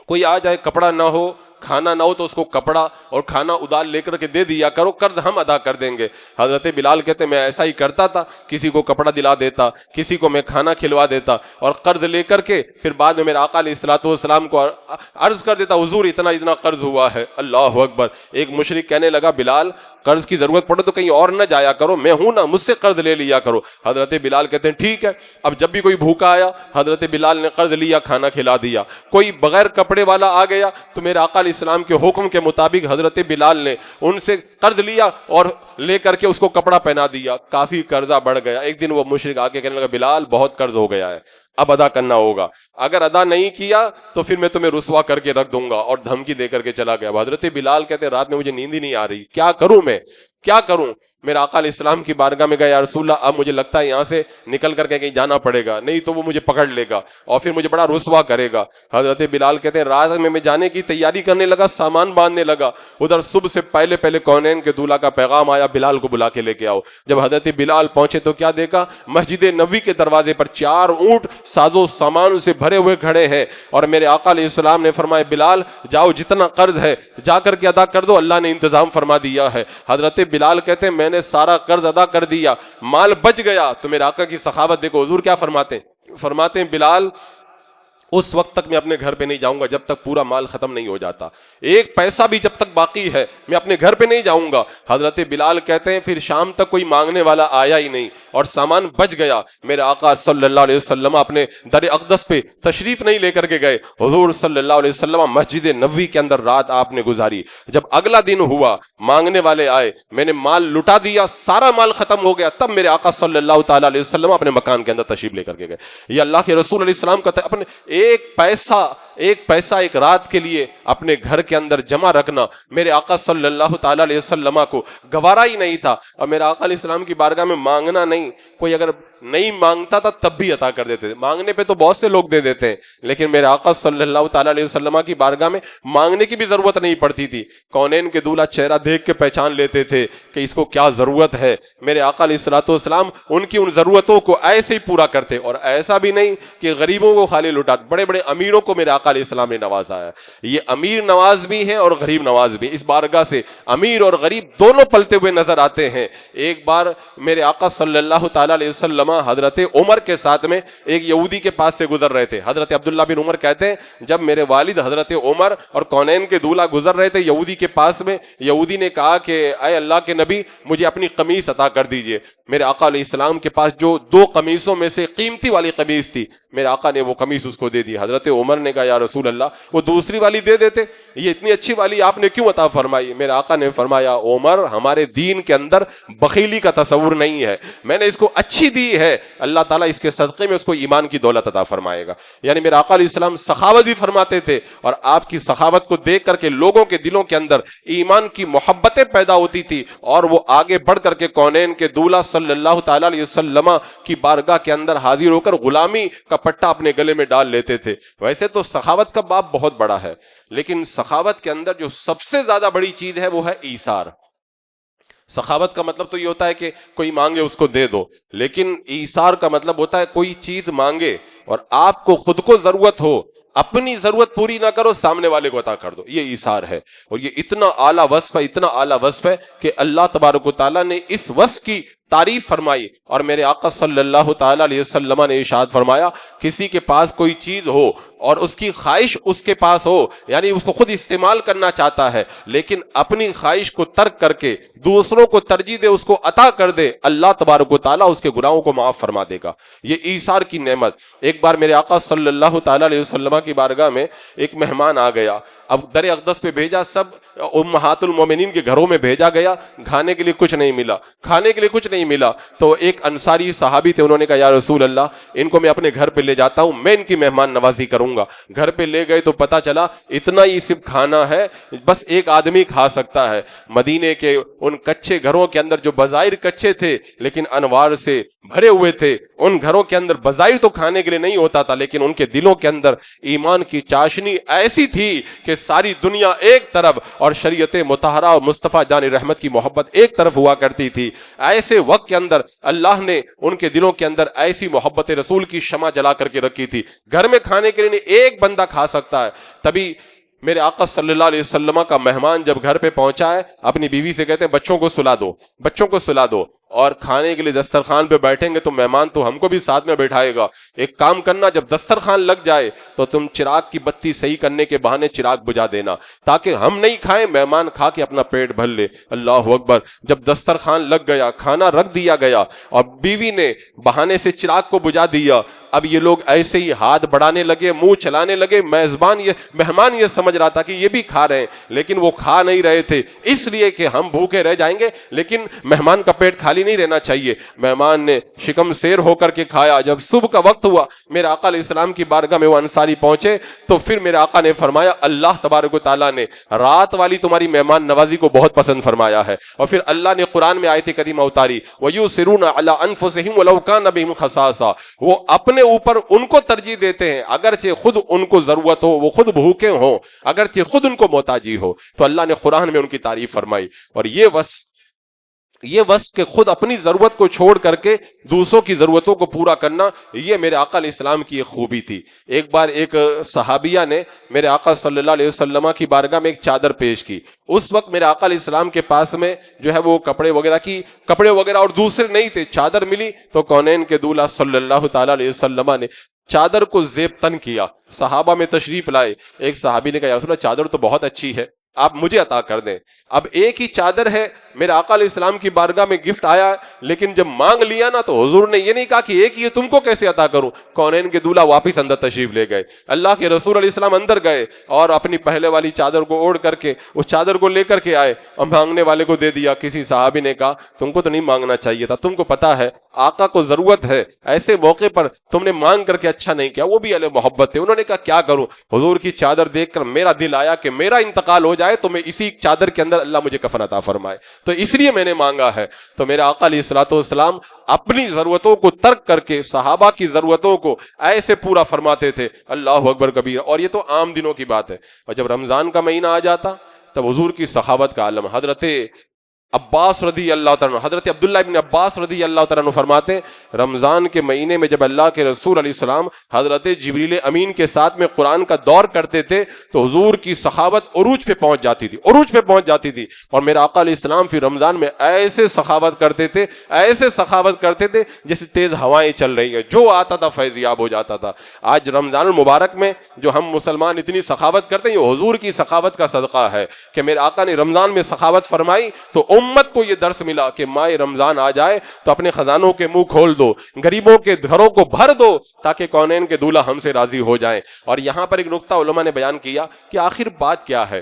کوئی آ جائے کپڑا نہ ہو کھانا نہ ہو تو اس کو کپڑا اور کھانا ادار لے کر کے دے دیا کرو، قرض ہم ادا کر دیں گے۔ حضرت بلال کہتے میں ایسا ہی کرتا تھا، کسی کو کپڑا دلا دیتا، کسی کو میں کھانا کھلوا دیتا، اور قرض لے کر کے پھر بعد میں میرے آقا علیہ الصلوۃ والسلام کو عرض کر دیتا حضور اتنا قرض ہوا ہے۔ اللہ اکبر۔ ایک مشرک کہنے لگا بلال قرض کی ضرورت پڑے تو کہیں اور نہ جایا کرو، میں ہوں نا، مجھ سے قرض لے لیا کرو۔ حضرت بلال کہتے ہیں ٹھیک ہے۔ اب جب بھی کوئی بھوکا آیا حضرت بلال نے قرض لیا، کھانا کھلا دیا۔ کوئی بغیر کپڑے والا آ گیا تو میرے آقا علیہ السلام کے حکم کے مطابق حضرت بلال نے ان سے قرض لیا اور لے کر کے اس کو کپڑا پہنا دیا۔ کافی قرضہ بڑھ گیا۔ ایک دن وہ مشرک آ کے کہنے لگا بلال بہت قرض ہو گیا ہے، اب ادا کرنا ہوگا، اگر ادا نہیں کیا تو پھر میں تمہیں رسوا کر کے رکھ دوں گا، اور دھمکی دے کر کے چلا گیا۔ حضرت بلال کہتے رات میں مجھے نیند ہی نہیں آ رہی، کیا کروں میں، کیا کروں؟ میرے آقا علیہ السلام کی بارگاہ میں گیا، یا رسول اللہ اب مجھے لگتا ہے یہاں سے نکل کر کے کہیں جانا پڑے گا، نہیں تو وہ مجھے پکڑ لے گا اور پھر مجھے بڑا رسوا کرے گا۔ حضرت بلال کہتے ہیں رات میں جانے کی تیاری کرنے لگا، سامان باندھنے لگا، ادھر صبح سے پہلے کونین کے دولہا کا پیغام آیا بلال کو بلا کے لے کے آؤ۔ جب حضرت بلال پہنچے تو کیا دیکھا؟ مسجد نبوی کے دروازے پر 4 اونٹ ساز و سامان سے بھرے ہوئے کھڑے ہیں، اور میرے آقا علیہ السلام نے فرمایا بلال جاؤ جتنا قرض ہے جا کر کے ادا کر دو، اللہ نے انتظام فرما دیا ہے۔ حضرت بلال کہتے ہیں میں نے سارا قرض ادا کر دیا، مال بچ گیا۔ تو میرے آقا کی سخاوت دیکھو، حضور کیا فرماتے ہیں؟ فرماتے ہیں بلال اس وقت تک میں اپنے گھر پہ نہیں جاؤں گا جب تک پورا مال ختم نہیں ہو جاتا، ایک پیسہ بھی جب تک باقی ہے میں اپنے گھر پہ نہیں جاؤں گا۔ حضرت بلال کہتے ہیں پھر شام تک کوئی مانگنے والا آیا ہی نہیں اور سامان بچ گیا۔ میرے آقا صلی اللہ علیہ وسلم اپنے در اقدس پہ تشریف نہیں لے کر کے گئے، حضور صلی اللہ علیہ وسلم مسجد نبوی کے اندر رات آپ نے گزاری۔ جب اگلا دن ہوا مانگنے والے آئے، میں نے مال لٹا دیا، سارا مال ختم ہو گیا، تب میرے آقا صلی اللہ تعالی علیہ وسلم اپنے مکان کے اندر تشریف لے کر کے گئے۔ یہ اللہ کے رسول علیہ السلام کا اپنے ایک پیسہ ایک رات کے لیے اپنے گھر کے اندر جمع رکھنا میرے آقا صلی اللہ تعالی علیہ وسلم کو گوارا ہی نہیں تھا۔ اور میرے آقا علیہ السلام کی بارگاہ میں مانگنا نہیں، کوئی اگر نہیں مانگتا تھا تب بھی عطا کر دیتے تھے، مانگنے پہ تو بہت سے لوگ دے دیتے ہیں، لیکن میرے آقا صلی اللہ تعالی علیہ وسلم کی بارگاہ میں مانگنے کی بھی ضرورت نہیں پڑتی تھی۔ کونین کے دولہا چہرہ دیکھ کے پہچان لیتے تھے کہ اس کو کیا ضرورت ہے۔ میرے آقا علیہ الصلوۃ والسلام ان کی ان ضرورتوں کو ایسے ہی پورا کرتے، اور ایسا بھی نہیں کہ غریبوں کو خالی لٹاتے، بڑے بڑے امیروں کو میرے آقا علیہ السلام نے نوازا ہے۔ یہ امیر نواز بھی ہے اور غریب نواز بھی، اس بارگاہ سے امیر اور غریب دونوں پلتے ہوئے نظر آتے ہیں۔ ایک بار میرے آقا صلی اللہ تعالی علیہ وسلم حضرت عمر کے ساتھ میں ایک یہودی کے پاس سے گزر رہے تھے۔ حضرت عبداللہ بن عمر کہتے ہیں جب میرے والد حضرت عمر اور کونین کے دولہا گزر رہے تھے یہودی کے پاس میں، یہودی نے کہا کہ اے اللہ کے نبی مجھے اپنی قمیص عطا کر دیجئے۔ میرے آقا علیہ السلام کے پاس جو 2 قمیصوں میں سے قیمتی والی قمیص تھی، میرے آقا نے وہ قمیص اس کو دے دی۔ حضرت عمر نے کہا یا رسول اللہ وہ دوسری والی دے دیتے، یہ اتنی اچھی والی آپ نے کیوں عطا فرمائی؟ میرے آقا نے فرمایا عمر ہمارے دین کے اندر بخیلی کا تصور نہیں ہے، میں نے اس کو اچھی دی ہے، اللہ تعالیٰ اس کے صدقے میں اس کو ایمان کی دولت عطا فرمائے گا۔ یعنی میرے آقا علیہ السلام سخاوت بھی فرماتے تھے، اور آپ کی سخاوت کو دیکھ کر کے لوگوں کے دلوں کے اندر ایمان کی محبتیں پیدا ہوتی تھی، اور وہ آگے بڑھ کر کے کونین کے دولہا صلی اللہ تعالی علیہ وسلم کی بارگاہ کے اندر حاضر ہو کر غلامی کا پٹا اپنے گلے میں ڈال لیتے تھے۔ ویسے تو سخاوت کا باب بہت بڑا ہے، لیکن سخاوت کے اندر جو سب سے زیادہ بڑی چیز ہے وہ ہے ایثار۔ سخاوت کا مطلب تو یہ ہوتا ہے کہ کوئی مانگے اس کو دے دو، لیکن ایثار کا مطلب ہوتا ہے کوئی چیز مانگے اور آپ کو خود کو ضرورت ہو، اپنی ضرورت پوری نہ کرو، سامنے والے کو عطا کر دو، یہ ایثار ہے۔ اور یہ اتنا اعلیٰ وصف ہے، اتنا اعلیٰ وصف ہے کہ اللہ تبارک و تعالیٰ نے اس وصف کی تعریف فرمائی، اور میرے آقا صلی اللہ تعالی علیہ وسلم نے ارشاد فرمایا کسی کے پاس کوئی چیز ہو اور اس کی خواہش اس کے پاس ہو، یعنی اس کو خود استعمال کرنا چاہتا ہے لیکن اپنی خواہش کو ترک کر کے دوسروں کو ترجیح دے، اس کو عطا کر دے، اللہ تبارک و تعالیٰ اس کے گناہوں کو معاف فرما دے گا۔ یہ ایثار کی نعمت۔ ایک بار میرے آقا صلی اللہ تعالی علیہ وسلم کی بارگاہ میں ایک مہمان آ گیا، اب در اقدس پہ بھیجا، سب امہات المومنین کے گھروں میں بھیجا گیا، کھانے کے لیے کچھ نہیں ملا، تو ایک انصاری صحابی تھے، انہوں نے کہا یا رسول اللہ ان کو میں اپنے گھر پہ لے جاتا ہوں، میں ان کی مہمان نوازی کروں گا۔ گھر پہ لے گئے تو پتا چلا اتنا ہی صرف کھانا ہے، بس ایک آدمی کھا سکتا ہے۔ مدینے کے ان کچے گھروں کے اندر جو بظاہر کچے تھے لیکن انوار سے بھرے ہوئے تھے، ان گھروں کے اندر بظاہر تو کھانے کے لیے نہیں ہوتا تھا لیکن ان کے دلوں کے اندر ایمان کی چاشنی ایسی تھی کہ ساری دنیا ایک طرف اور شریعت مطہرہ اور مصطفیٰ جان رحمت کی محبت ایک طرف ہوا کرتی تھی۔ ایسے وقت کے اندر اللہ نے ان کے دلوں کے اندر ایسی محبت رسول کی شمع جلا کر کے رکھی تھی، گھر میں کھانے کے لیے ایک بندہ کھا سکتا ہے۔ تبھی میرے آقا صلی اللہ علیہ وسلم کا مہمان جب گھر پہ پہنچا ہے اپنی بیوی سے کہتے ہیں بچوں کو سلا دو، بچوں کو سلا دو، اور کھانے کے لیے دسترخوان پہ بیٹھیں گے تو مہمان تو ہم کو بھی ساتھ میں بیٹھائے گا، ایک کام کرنا جب دسترخوان لگ جائے تو تم چراغ کی بتی صحیح کرنے کے بہانے چراغ بجھا دینا تاکہ ہم نہیں کھائیں، مہمان کھا کے اپنا پیٹ بھر لے۔ اللہ اکبر۔ جب دسترخوان لگ گیا، کھانا رکھ دیا گیا اور بیوی نے بہانے سے چراغ کو بجھا دیا، اب یہ لوگ ایسے ہی ہاتھ بڑھانے لگے، منہ چلانے لگے، مہمان یہ سمجھ رہا تھا کہ یہ بھی کھا رہے ہیں، لیکن وہ کھا نہیں رہے تھے، اس لیے کہ ہم بھوکے رہ جائیں گے، لیکن مہمان کا پیٹ خالی نہیں رہنا چاہیے۔ مہمان نے شکم سیر ہو کر کے کھایا۔ جب صبح کا وقت ہوا، میرے آقا علیہ السلام کی بارگاہ میں وہ انصاری پہنچے تو پھر میرے آقا نے فرمایا اللہ تبارک و تعالیٰ نے رات والی تمہاری مہمان نوازی کو بہت پسند فرمایا ہے، اور پھر اللہ نے قرآن میں آیت کریمہ اتاری وَيُؤْثِرُونَ عَلَىٰ أَنفُسِهِمْ وَلَوْ كَانَ بِهِمْ خَصَاصَةٌ، وہ اپنے اوپر ان کو ترجیح دیتے ہیں اگرچہ خود ان کو ضرورت ہو، وہ خود بھوکے ہوں، اگرچہ خود ان کو محتاجی ہو۔ تو اللہ نے قرآن میں ان کی تعریف فرمائی، اور یہ وصف کہ خود اپنی ضرورت کو چھوڑ کر کے دوسروں کی ضرورتوں کو پورا کرنا، یہ میرے آقا علیہ السلام کی ایک خوبی تھی۔ ایک بار ایک صحابیہ نے میرے آقا صلی اللہ علیہ وسلم کی بارگاہ میں ایک چادر پیش کی۔ اس وقت میرے آقا علیہ السلام کے پاس میں جو ہے وہ کپڑے وغیرہ اور دوسرے نہیں تھے، چادر ملی تو کونین کے دولہ صلی اللہ تعالیٰ علیہ وسلم نے چادر کو زیب تن کیا، صحابہ میں تشریف لائے۔ ایک صحابی نے کہا یا رسول اللہ چادر تو بہت اچھی ہے، آپ مجھے عطا کر دیں۔ اب ایک ہی چادر ہے، میرے آقا علیہ السلام کی بارگاہ میں گفٹ آیا، لیکن جب مانگ لیا نا تو حضور نے یہ نہیں کہا کہ ایک ہی ہے تم کو کیسے عطا کروں۔ کونین کے دولہ واپس اندر تشریف لے گئے، اللہ کے رسول علیہ السلام اندر گئے اور اپنی پہلے والی چادر کو اوڑھ کر کے اس چادر کو لے کر کے آئے اور مانگنے والے کو دے دیا۔ کسی صحابی نے کہا تم کو تو نہیں مانگنا چاہیے تھا، تم کو پتا ہے آقا کو ضرورت ہے، ایسے موقع پر تم نے مانگ کر کے اچھا نہیں کیا۔ وہ بھی اہل محبت تھے، انہوں نے کہا کیا کروں، حضور کی چادر دیکھ کر میرا دل آیا کہ میرا انتقال ہو جائے تو میں اسی چادر کے اندر اللہ مجھے کفن عطا فرمائے، تو اس لیے میں نے مانگا ہے۔ تو میرے آقا علیہ الصلوۃ والسلام اپنی ضرورتوں کو ترک کر کے صحابہ کی ضرورتوں کو ایسے پورا فرماتے تھے، اللہ اکبر کبیر۔ اور یہ تو عام دنوں کی بات ہے، اور جب رمضان کا مہینہ آ جاتا تب حضور کی سخاوت کا عالم۔ حضرت عباس رضی اللہ تعالیٰ عنہ، حضرت عبداللہ ابن عباس رضی اللہ تعالیٰ عنہ فرماتے ہیں رمضان کے مہینے میں جب اللہ کے رسول علیہ السلام حضرت جبریل امین کے ساتھ میں قرآن کا دور کرتے تھے تو حضور کی سخاوت عروج پہ پہنچ جاتی تھی، اور میرے آقا علیہ السلام پھر رمضان میں ایسے سخاوت کرتے تھے جیسے تیز ہوائیں چل رہی ہیں، جو آتا تھا فیض یاب ہو جاتا تھا۔ آج رمضان المبارک میں جو ہم مسلمان اتنی سخاوت کرتے ہیں، یہ حضور کی سخاوت کا صدقہ ہے کہ میرے آقا نے رمضان میں سخاوت فرمائی تو امت کو یہ درس ملا کہ ماہ رمضان آ جائے تو اپنے خزانوں کے منہ کھول دو، غریبوں کے گھروں کو بھر دو تاکہ کونین کے دولہ ہم سے راضی ہو جائیں۔ اور یہاں پر ایک نقطہ علماء نے بیان کیا کہ آخر بات کیا ہے،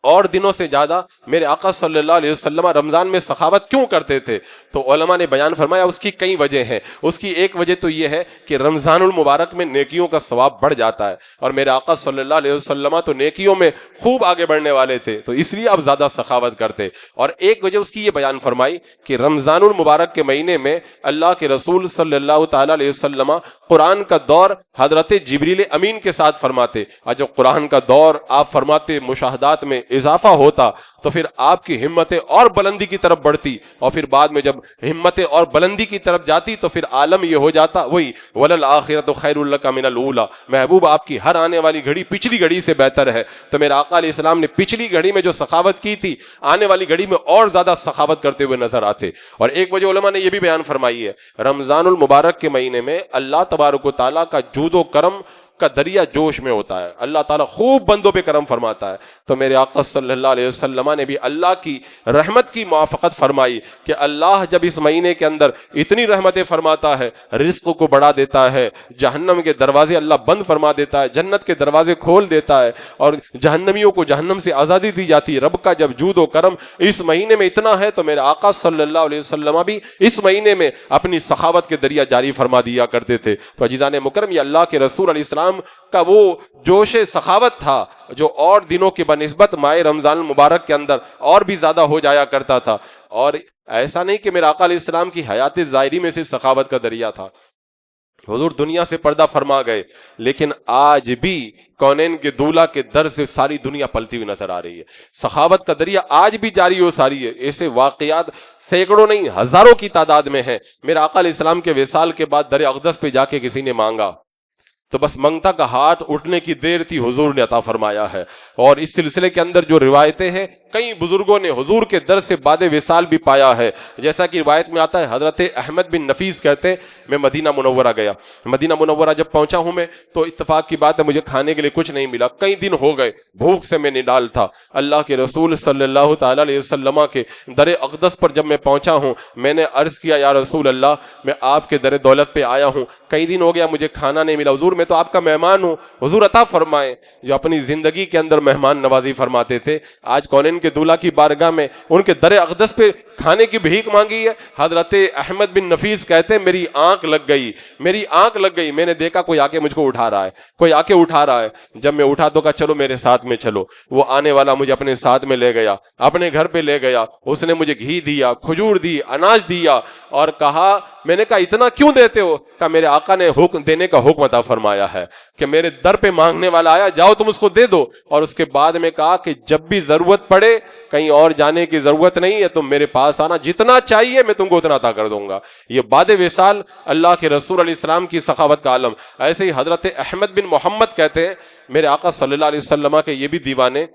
اور دنوں سے زیادہ میرے آقا صلی اللہ علیہ وسلم رمضان میں سخاوت کیوں کرتے تھے؟ تو علماء نے بیان فرمایا اس کی کئی وجہ ہیں۔ اس کی ایک وجہ تو یہ ہے کہ رمضان المبارک میں نیکیوں کا ثواب بڑھ جاتا ہے، اور میرے آقا صلی اللہ علیہ وسلم تو نیکیوں میں خوب آگے بڑھنے والے تھے، تو اس لیے اب زیادہ سخاوت کرتے۔ اور ایک وجہ اس کی یہ بیان فرمائی کہ رمضان المبارک کے مہینے میں اللہ کے رسول صلی اللہ تعالیٰ علیہ وسلم قرآن کا دور حضرت جبریل امین کے ساتھ فرماتے، اور جب قرآن کا دور آپ فرماتے مشاہدات میں اضافہ ہوتا تو پھر آپ کی ہمتیں اور بلندی کی طرف بڑھتی، اور پھر بعد میں جب ہمتیں اور بلندی کی طرف جاتی تو پھر عالم یہ ہو جاتا وہی وَلَلْآخِرَةُ خَيْرٌ لَكَ مِنَ الْأُولَىٰ، محبوب آپ کی ہر آنے والی گھڑی پچھلی گھڑی سے بہتر ہے۔ تو میرے آقا علیہ السلام نے پچھلی گھڑی میں جو سخاوت کی تھی آنے والی گھڑی میں اور زیادہ سخاوت کرتے ہوئے نظر آتے۔ اور ایک وجہ علماء نے یہ بھی بیان فرمائی ہے، رمضان المبارک کے مہینے میں اللہ تبارک و تعالیٰ کا جود و کرم کا دریا جوش میں ہوتا ہے، اللہ تعالیٰ خوب بندوں پہ کرم فرماتا ہے۔ تو میرے آقا صلی اللہ علیہ وسلم نے بھی اللہ کی رحمت کی موافقت فرمائی کہ اللہ جب اس مہینے کے اندر اتنی رحمتیں فرماتا ہے، رزق کو بڑھا دیتا ہے، جہنم کے دروازے اللہ بند فرما دیتا ہے، جنت کے دروازے کھول دیتا ہے، اور جہنمیوں کو جہنم سے آزادی دی جاتی ہے۔ رب کا جب جود و کرم اس مہینے میں اتنا ہے تو میرے آقا صلی اللہ علیہ وسلم بھی اس مہینے میں اپنی سخاوت کے دریا جاری فرما دیا کرتے تھے۔ تو عزیزان مکرم، یہ اللہ کے رسول علیہ السلام کا وہ جوش سخاوت تھا جو اور دنوں کے بنسبت ماہ رمضان المبارک کے اندر اور بھی زیادہ ہو جایا کرتا تھا۔ اور ایسا نہیں کہ میرے آقا علیہ السلام کی حیات ظاہری میں صرف سخاوت کا دریا تھا، حضور دنیا سے پردہ فرما گئے، لیکن آج بھی کونین کے دولہ کے در سے ساری دنیا پلتی ہوئی نظر آ رہی ہے۔ سخاوت کا دریا آج بھی جاری ہو ساری ہے۔ ایسے واقعات سینکڑوں نہیں ہزاروں کی تعداد میں ہیں۔ میرے آقا علیہ السلام کے وصال کے بعد در اقدس پہ جا کے کسی نے مانگا تو بس منگتا کا ہاتھ اٹھنے کی دیر تھی، حضور نے عطا فرمایا ہے۔ اور اس سلسلے کے اندر جو روایتیں ہیں، کئی بزرگوں نے حضور کے در سے بعد وصال بھی پایا ہے۔ جیسا کہ روایت میں آتا ہے، حضرت احمد بن نفیس کہتے ہیں میں مدینہ منورہ گیا، مدینہ منورہ جب پہنچا ہوں میں تو اتفاق کی بات ہے مجھے کھانے کے لیے کچھ نہیں ملا، کئی دن ہو گئے، بھوک سے میں نڈال تھا۔ اللہ کے رسول صلی اللہ تعالیٰ علیہ وسلم کے در اقدس پر جب میں پہنچا ہوں، میں نے عرض کیا یا رسول اللہ میں آپ کے در دولت پہ آیا ہوں، کئی دن ہو گیا مجھے کھانا نہیں ملا، حضور میں تو آپ کا مہمان ہوں، حضور عطا فرمائیں۔ جو اپنی زندگی کے اندر مہمان نوازی فرماتے تھے، آج کونین کے دولہ کی بارگاہ میں ان کے در اقدس پہ کھانے کی بھیک مانگی ہے۔ حضرت احمد بن نفیس کہتے ہیں میری آنکھ لگ گئی، میری آنکھ لگ گئی، میں نے دیکھا کوئی آ کے مجھ کو اٹھا رہا ہے، کوئی آ کے اٹھا رہا ہے۔ جب میں اٹھا تو کہا چلو میرے ساتھ میں چلو، وہ آنے والا مجھے اپنے ساتھ میں لے گیا، اپنے گھر پہ لے گیا، اس نے مجھے گھی دیا، کھجور دی، اناج دیا، اور کہا، میں نے کہا اتنا کیوں دیتے ہو؟ کہا میرے آقا نے حکم دینے کا حکم عطا فرمایا ہے کہ میرے در پہ مانگنے والا آیا، جاؤ تم اس کو دے دو۔ اور اس کے بعد میں کہا کہ جب بھی ضرورت پڑے، کہیں اور جانے کی ضرورت نہیں ہے، تم میرے پاس آنا، جتنا چاہیے میں تم کو اتنا عطا کر دوں گا۔ یہ بعد وصال اللہ کے رسول علیہ السلام کی سخاوت کا عالم۔ ایسے ہی حضرت احمد بن محمد کہتے ہیں میرے آقا صلی اللہ علیہ وسلم کے یہ بھی دیوانے،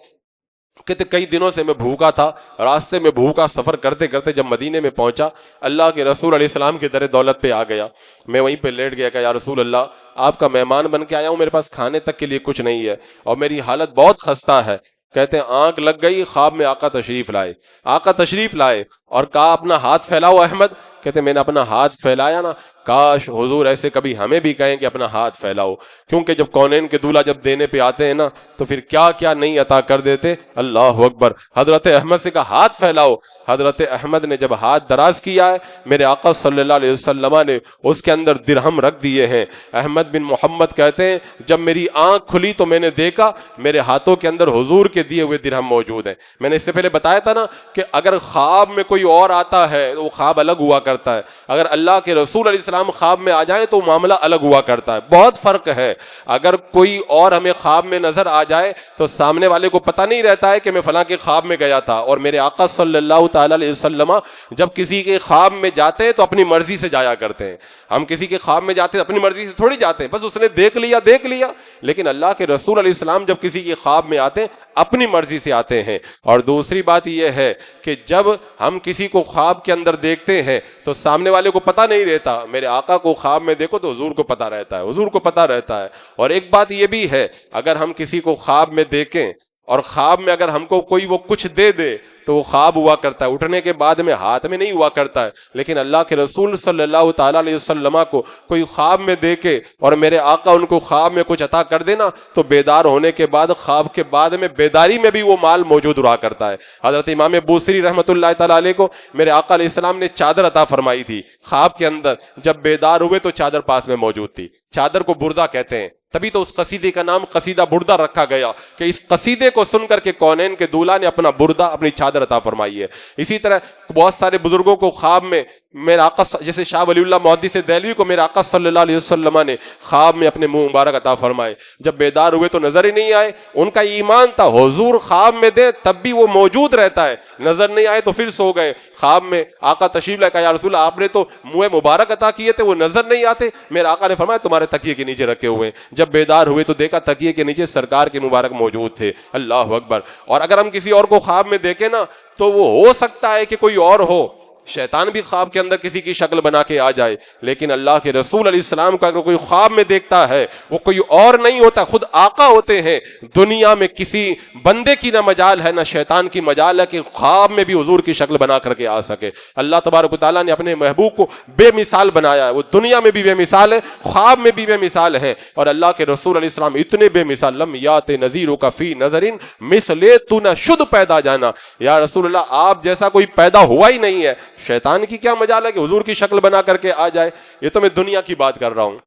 کہتے کئی دنوں سے میں بھوکا تھا، راستے میں بھوکا، سفر کرتے کرتے جب مدینے میں پہنچا، اللہ کے رسول علیہ السلام کے در دولت پہ آ گیا، میں وہیں پہ لیٹ گیا کہ یا رسول اللہ آپ کا مہمان بن کے آیا ہوں، میرے پاس کھانے تک کے لیے کچھ نہیں ہے اور میری حالت بہت خستہ ہے۔ کہتے ہیں آنکھ لگ گئی، خواب میں آقا تشریف لائے، آقا تشریف لائے اور کہا اپنا ہاتھ پھیلاؤ احمد۔ کہتے میں نے اپنا ہاتھ پھیلایا نا، کاش حضور ایسے کبھی ہمیں بھی کہیں کہ اپنا ہاتھ پھیلاؤ، کیونکہ جب کونین کے دولہ جب دینے پہ آتے ہیں نا تو پھر کیا کیا نہیں عطا کر دیتے۔ اللہ اکبر۔ حضرت احمد سے کہا ہاتھ پھیلاؤ، حضرت احمد نے جب ہاتھ دراز کیا ہے، میرے آقا صلی اللہ علیہ وسلم نے اس کے اندر درہم رکھ دیے ہیں۔ احمد بن محمد کہتے ہیں جب میری آنکھ کھلی تو میں نے دیکھا میرے ہاتھوں کے اندر حضور کے دیے ہوئے درہم موجود ہیں۔ میں نے اس سے پہلے بتایا تھا نا کہ اگر خواب میں کوئی اور آتا ہے تو وہ خواب الگ ہوا کرتا ہے، اگر اللہ کے رسول علیہ السلام خواب میں آ جائیں تو معاملہ الگ ہوا کرتا ہے، بہت فرق ہے۔ اگر کوئی اور ہمیں خواب میں نظر آ جائے تو سامنے والے کو پتہ نہیں رہتا ہے کہ میں فلاں کے خواب میں گیا تھا، اور میرے آقا صلی اللہ تعالیٰ علیہ وسلم جب کسی کے خواب میں جاتے ہیں تو اپنی مرضی سے جایا کرتے ہیں۔ ہم کسی کے خواب میں جاتے ہیں اپنی مرضی سے تھوڑی جاتے ہیں، بس اس نے دیکھ لیا، لیکن اللہ کے رسول علیہ السلام جب کسی کے خواب میں آتے ہیں اپنی مرضی سے آتے ہیں۔ اور دوسری بات یہ ہے کہ جب ہم کسی کو خواب کے اندر دیکھتے ہیں تو سامنے والے کو پتہ نہیں رہتا، میرے آقا کو خواب میں دیکھو تو حضور کو پتہ رہتا ہے، حضور کو پتہ رہتا ہے۔ اور ایک بات یہ بھی ہے، اگر ہم کسی کو خواب میں دیکھیں اور خواب میں اگر ہم کو کوئی وہ کچھ دے دے تو وہ خواب ہوا کرتا ہے، اٹھنے کے بعد میں ہاتھ میں نہیں ہوا کرتا ہے۔ لیکن اللہ کے رسول صلی اللہ تعالیٰ علیہ وسلم کو کوئی خواب میں دیکھے اور میرے آقا ان کو خواب میں کچھ عطا کر دینا تو بیدار ہونے کے بعد خواب کے بعد میں بیداری میں بھی وہ مال موجود رہا کرتا ہے۔ حضرت امام بوصیری رحمۃ اللہ تعالیٰ علیہ کو میرے آقا علیہ السلام نے چادر عطا فرمائی تھی خواب کے اندر، جب بیدار ہوئے تو چادر پاس میں موجود تھی۔ چادر کو بردہ کہتے ہیں، تبھی تو اس قصیدے کا نام قصیدہ بردہ رکھا گیا کہ اس قصیدے کو سن کر کے کونین کے دولہ نے اپنا بردہ، اپنی چادر عطا فرمائی ہے۔ اسی طرح بہت سارے بزرگوں کو خواب میں میرے آقا، جیسے شاہ ولی اللہ محدث دہلوی کو میرے آقا صلی اللہ علیہ وسلم نے خواب میں اپنے منہ مبارک عطا فرمائے، جب بیدار ہوئے تو نظر ہی نہیں آئے۔ ان کا ایمان تھا حضور خواب میں دے تب بھی وہ موجود رہتا ہے، نظر نہیں آئے تو پھر سو گئے۔ خواب میں آقا تشریف لائے، کہا یا رسول اللہ آپ نے تو منہ مبارک عطا کیے تھے، وہ نظر نہیں آتے۔ میرے آقا نے فرمایا تمہارے تکیے کے نیچے رکھے ہوئے ہیں۔ جب بیدار ہوئے تو دیکھا تکیے کے نیچے سرکار کے مبارک موجود تھے۔ اللہ اکبر۔ اور اگر ہم کسی اور کو خواب میں دیکھیں نا تو وہ ہو سکتا ہے کہ کوئی اور ہو، شیطان بھی خواب کے اندر کسی کی شکل بنا کے آ جائے، لیکن اللہ کے رسول علیہ السلام کا اگر کوئی خواب میں دیکھتا ہے وہ کوئی اور نہیں ہوتا، خود آقا ہوتے ہیں۔ دنیا میں کسی بندے کی نہ مجال ہے نہ شیطان کی مجال ہے کہ خواب میں بھی حضور کی شکل بنا کر کے آ سکے۔ اللہ تبارک و تعالیٰ نے اپنے محبوب کو بے مثال بنایا ہے، وہ دنیا میں بھی بے مثال ہے، خواب میں بھی بے مثال ہے۔ اور اللہ کے رسول علیہ السلام اتنے بے مثال، لم یات نذیر کا فی نظر مثل تو نہ شد پیدا جانا، یا رسول اللہ آپ جیسا کوئی پیدا ہوا ہی نہیں ہے۔ شیطان کی کیا مجال ہے کہ حضور کی شکل بنا کر کے آ جائے؟ یہ تو میں دنیا کی بات کر رہا ہوں،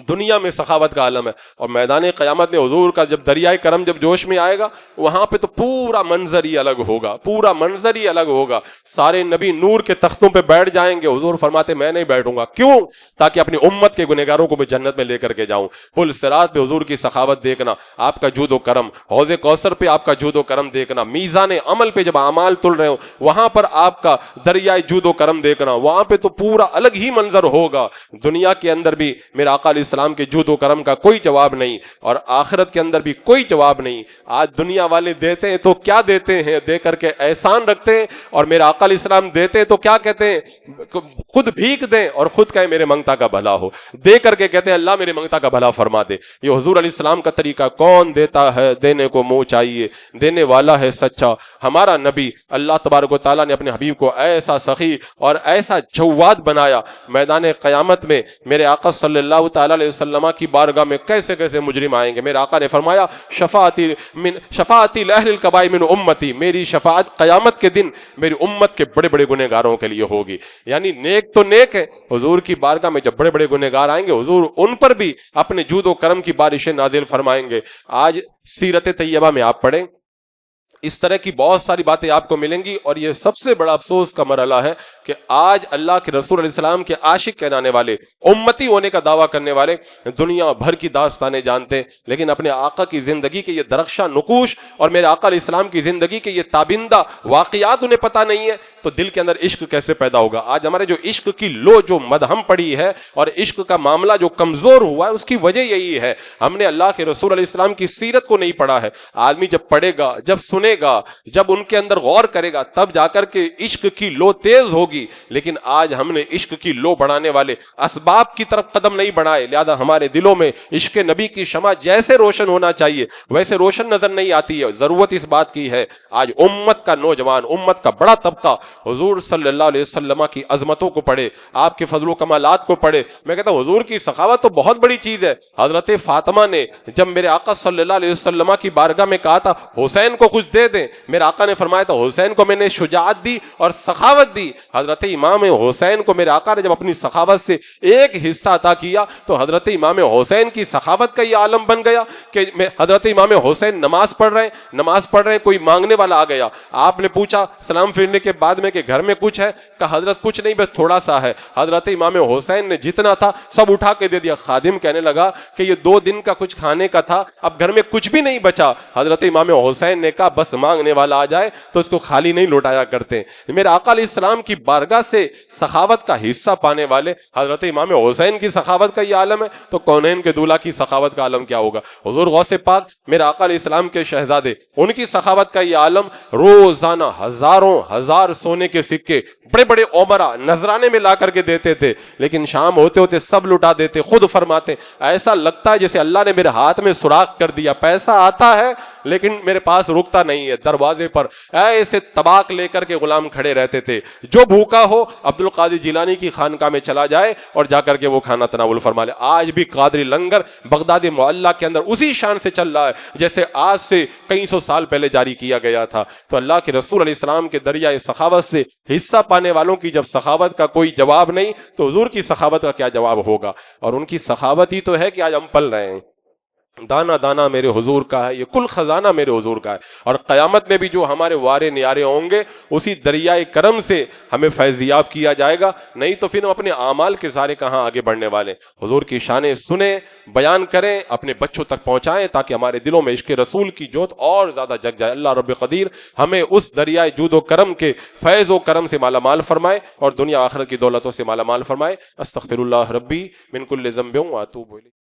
دنیا میں سخاوت کا عالم ہے۔ اور میدان قیامت میں حضور کا جب دریائے کرم جب جوش میں آئے گا وہاں پہ تو پورا منظر ہی الگ ہوگا، پورا منظر ہی الگ ہوگا۔ سارے نبی نور کے تختوں پہ بیٹھ جائیں گے، حضور فرماتے میں نہیں بیٹھوں گا، کیوں؟ تاکہ اپنی امت کے گنہگاروں کو میں جنت میں لے کر کے جاؤں۔ پل صراط پہ حضور کی سخاوت دیکھنا، آپ کا جود و کرم، حوض کوثر پہ آپ کا جود و کرم دیکھنا، میزان عمل پہ جب اعمال تل رہے ہو وہاں پر آپ کا دریائے جود و کرم دیکھنا، وہاں پہ تو پورا الگ ہی منظر ہوگا۔ دنیا کے اندر بھی میرے آقا علیہ علیہ السلام کے جود و کرم کا کوئی جواب نہیں، اور آخرت کے اندر بھی کوئی جواب نہیں۔ آج دنیا والے دیتے ہیں تو کیا دیتے ہیں؟ دے کر کے احسان رکھتے ہیں، اور میرے آقا علیہ السلام دیتے ہیں تو کیا کہتے ہیں؟ خود بھیک دیں اور خود کہیں میرے منگتا کا بھلا ہو، دے کر کے کہتے ہیں اللہ میرے منگتا کا بھلا فرما دے۔ یہ حضور علیہ السلام کا طریقہ، کون دیتا ہے دینے کو منہ چاہیے، دینے والا ہے سچا ہمارا نبی۔ اللہ تبارک و تعالیٰ نے اپنے حبیب کو ایسا سخی اور ایسا جواد بنایا، میدان قیامت میں میرے آقا صلی اللہ تعالیٰ علیہ وسلم کی بارگاہ میں کیسے کیسے مجرم آئیں گے۔ میرے آقا نے فرمایا شفاعتی لأہل الکبائر من امتی، میری شفاعت قیامت کے دن میری امت کے بڑے بڑے گنہگاروں کے لیے ہوگی۔ یعنی نیک تو نیک ہے، حضور کی بارگاہ میں جب بڑے بڑے گنہگار آئیں گے حضور ان پر بھی اپنے جود و کرم کی بارشیں نازل فرمائیں گے۔ آج سیرت طیبہ میں آپ پڑھیں، اس طرح کی بہت ساری باتیں آپ کو ملیں گی، اور یہ سب سے بڑا افسوس کا مرحلہ ہے کہ آج اللہ کے رسول علیہ السلام کے عاشق کہلانے والے، امتی ہونے کا دعویٰ کرنے والے دنیا بھر کی داستانیں جانتے ہیں، لیکن اپنے آقا کی زندگی کے یہ درخشاں نقوش اور میرے آقا علیہ السلام کی زندگی کے یہ تابندہ واقعات انہیں پتہ نہیں ہے، تو دل کے اندر عشق کیسے پیدا ہوگا؟ آج ہمارے جو عشق کی لو جو مدہم پڑی ہے اور عشق کا معاملہ جو کمزور ہوا ہے، اس کی وجہ یہی ہے ہم نے اللہ کے رسول علیہ السلام کی سیرت کو نہیں پڑھا ہے۔ آدمی جب پڑھے گا، جب سنے گا، جب ان کے اندر غور کرے گا، تب جا کر کے عشق کی لو تیز ہوگی۔ لیکن آج ہم نے عشق کی لو بڑھانے والے اسباب کی طرف قدم نہیں بڑھائے، لہذا ہمارے دلوں میں عشق نبی کی شمع جیسے روشن ہونا چاہیے ویسے روشن نظر نہیں آتی ہے۔ ضرورت اس بات کی ہے آج امت کا نوجوان، امت کا بڑا طبقہ حضور صلی اللہ علیہ وسلم کی عظمتوں کو پڑھے، آپ کے فضل و کمالات کو پڑھے۔ میں کہتا ہوں حضور کی سخاوت تو بہت بڑی چیز ہے۔ حضرت فاطمہ نے جب میرے آقا صلی اللہ علیہ وسلم کی بارگاہ میں کہا تھا حسین کو کچھ دے دیں، میرے آقا نے فرمایا تھا حسین کو میں نے شجاعت دی اور سخاوت دی۔ حضرت امام حسین کو میرے آقا نے جب اپنی سخاوت سے ایک حصہ عطا کیا تو حضرت امام حسین کی سخاوت کا یہ عالم بن گیا کہ حضرت امام حسین نماز پڑھ رہے ہیں، کوئی مانگنے والا آ گیا، آپ نے پوچھا سلام پھرنے کے بعد میں کہ گھر میں کچھ ہے؟ کہا حضرت کچھ نہیں، بس تھوڑا سا ہے۔ حضرت امام حسین نے جتنا تھا سب اٹھا کے دے دیا۔ خادم کہنے لگا کہ یہ 2 دن کا کچھ کھانے کا تھا، اب گھر میں کچھ بھی نہیں بچا۔ حضرت امام حسین نے کہا بس مانگنے والا آ جائے تو اس کو خالی نہیں لوٹایا کرتے۔ میرے آقا علیہ السلام کی بارگاہ سے سخاوت کا حصہ پانے والے حضرت امام حسین کی سخاوت کا یہ عالم ہے، تو کونین کے دولہ کی سخاوت کا عالم کیا ہوگا؟ حضور غوث پاک میرے آقا علیہ السلام کے شہزادے، ان کی سخاوت کا یہ عالم، روزانہ ہزاروں ہزار سونے کے سکے بڑے بڑے عمرہ نذرانے میں لا کر کے دیتے تھے، لیکن شام ہوتے ہوتے سب لٹا دیتے۔ خود فرماتے ایسا لگتا ہے جیسے اللہ نے میرے ہاتھ میں سوراخ کر دیا، پیسہ آتا ہے لیکن میرے پاس رکتا نہیں ہے۔ دروازے پر ایسے طباق لے کر کے غلام کھڑے رہتے تھے، جو بھوکا ہو عبد القادر جیلانی کی خانقاہ میں چلا جائے اور جا کر کے وہ کھانا تناول فرما لے۔ آج بھی قادری لنگر بغداد معلیٰ کے اندر اسی شان سے چل رہا ہے جیسے آج سے کئی سو سال پہلے جاری کیا گیا تھا۔ تو اللہ کے رسول علیہ السلام کے دریائے سخاوت سے حصہ پانے والوں کی جب سخاوت کا کوئی جواب نہیں تو حضور کی سخاوت کا کیا جواب ہوگا؟ اور ان کی سخاوت ہی تو ہے کہ آج ہم پل رہے ہیں۔ دانا دانا میرے حضور کا ہے، یہ کل خزانہ میرے حضور کا ہے، اور قیامت میں بھی جو ہمارے وارے نیارے ہوں گے اسی دریائے کرم سے ہمیں فیضیاب کیا جائے گا، نہیں تو پھر ہم اپنے اعمال کے سارے کہاں آگے بڑھنے والے۔ حضور کی شانیں سنیں، بیان کریں، اپنے بچوں تک پہنچائیں تاکہ ہمارے دلوں میں عشق رسول کی جوت اور زیادہ جگ جائے۔ اللہ رب قدیر ہمیں اس دریائے جود و کرم کے فیض و کرم سے مالا مال فرمائے اور دنیا آخرت کی دولتوں سے مالا مال فرمائے۔ استغفر اللہ ربی من کل ذنب واتوب الیہ۔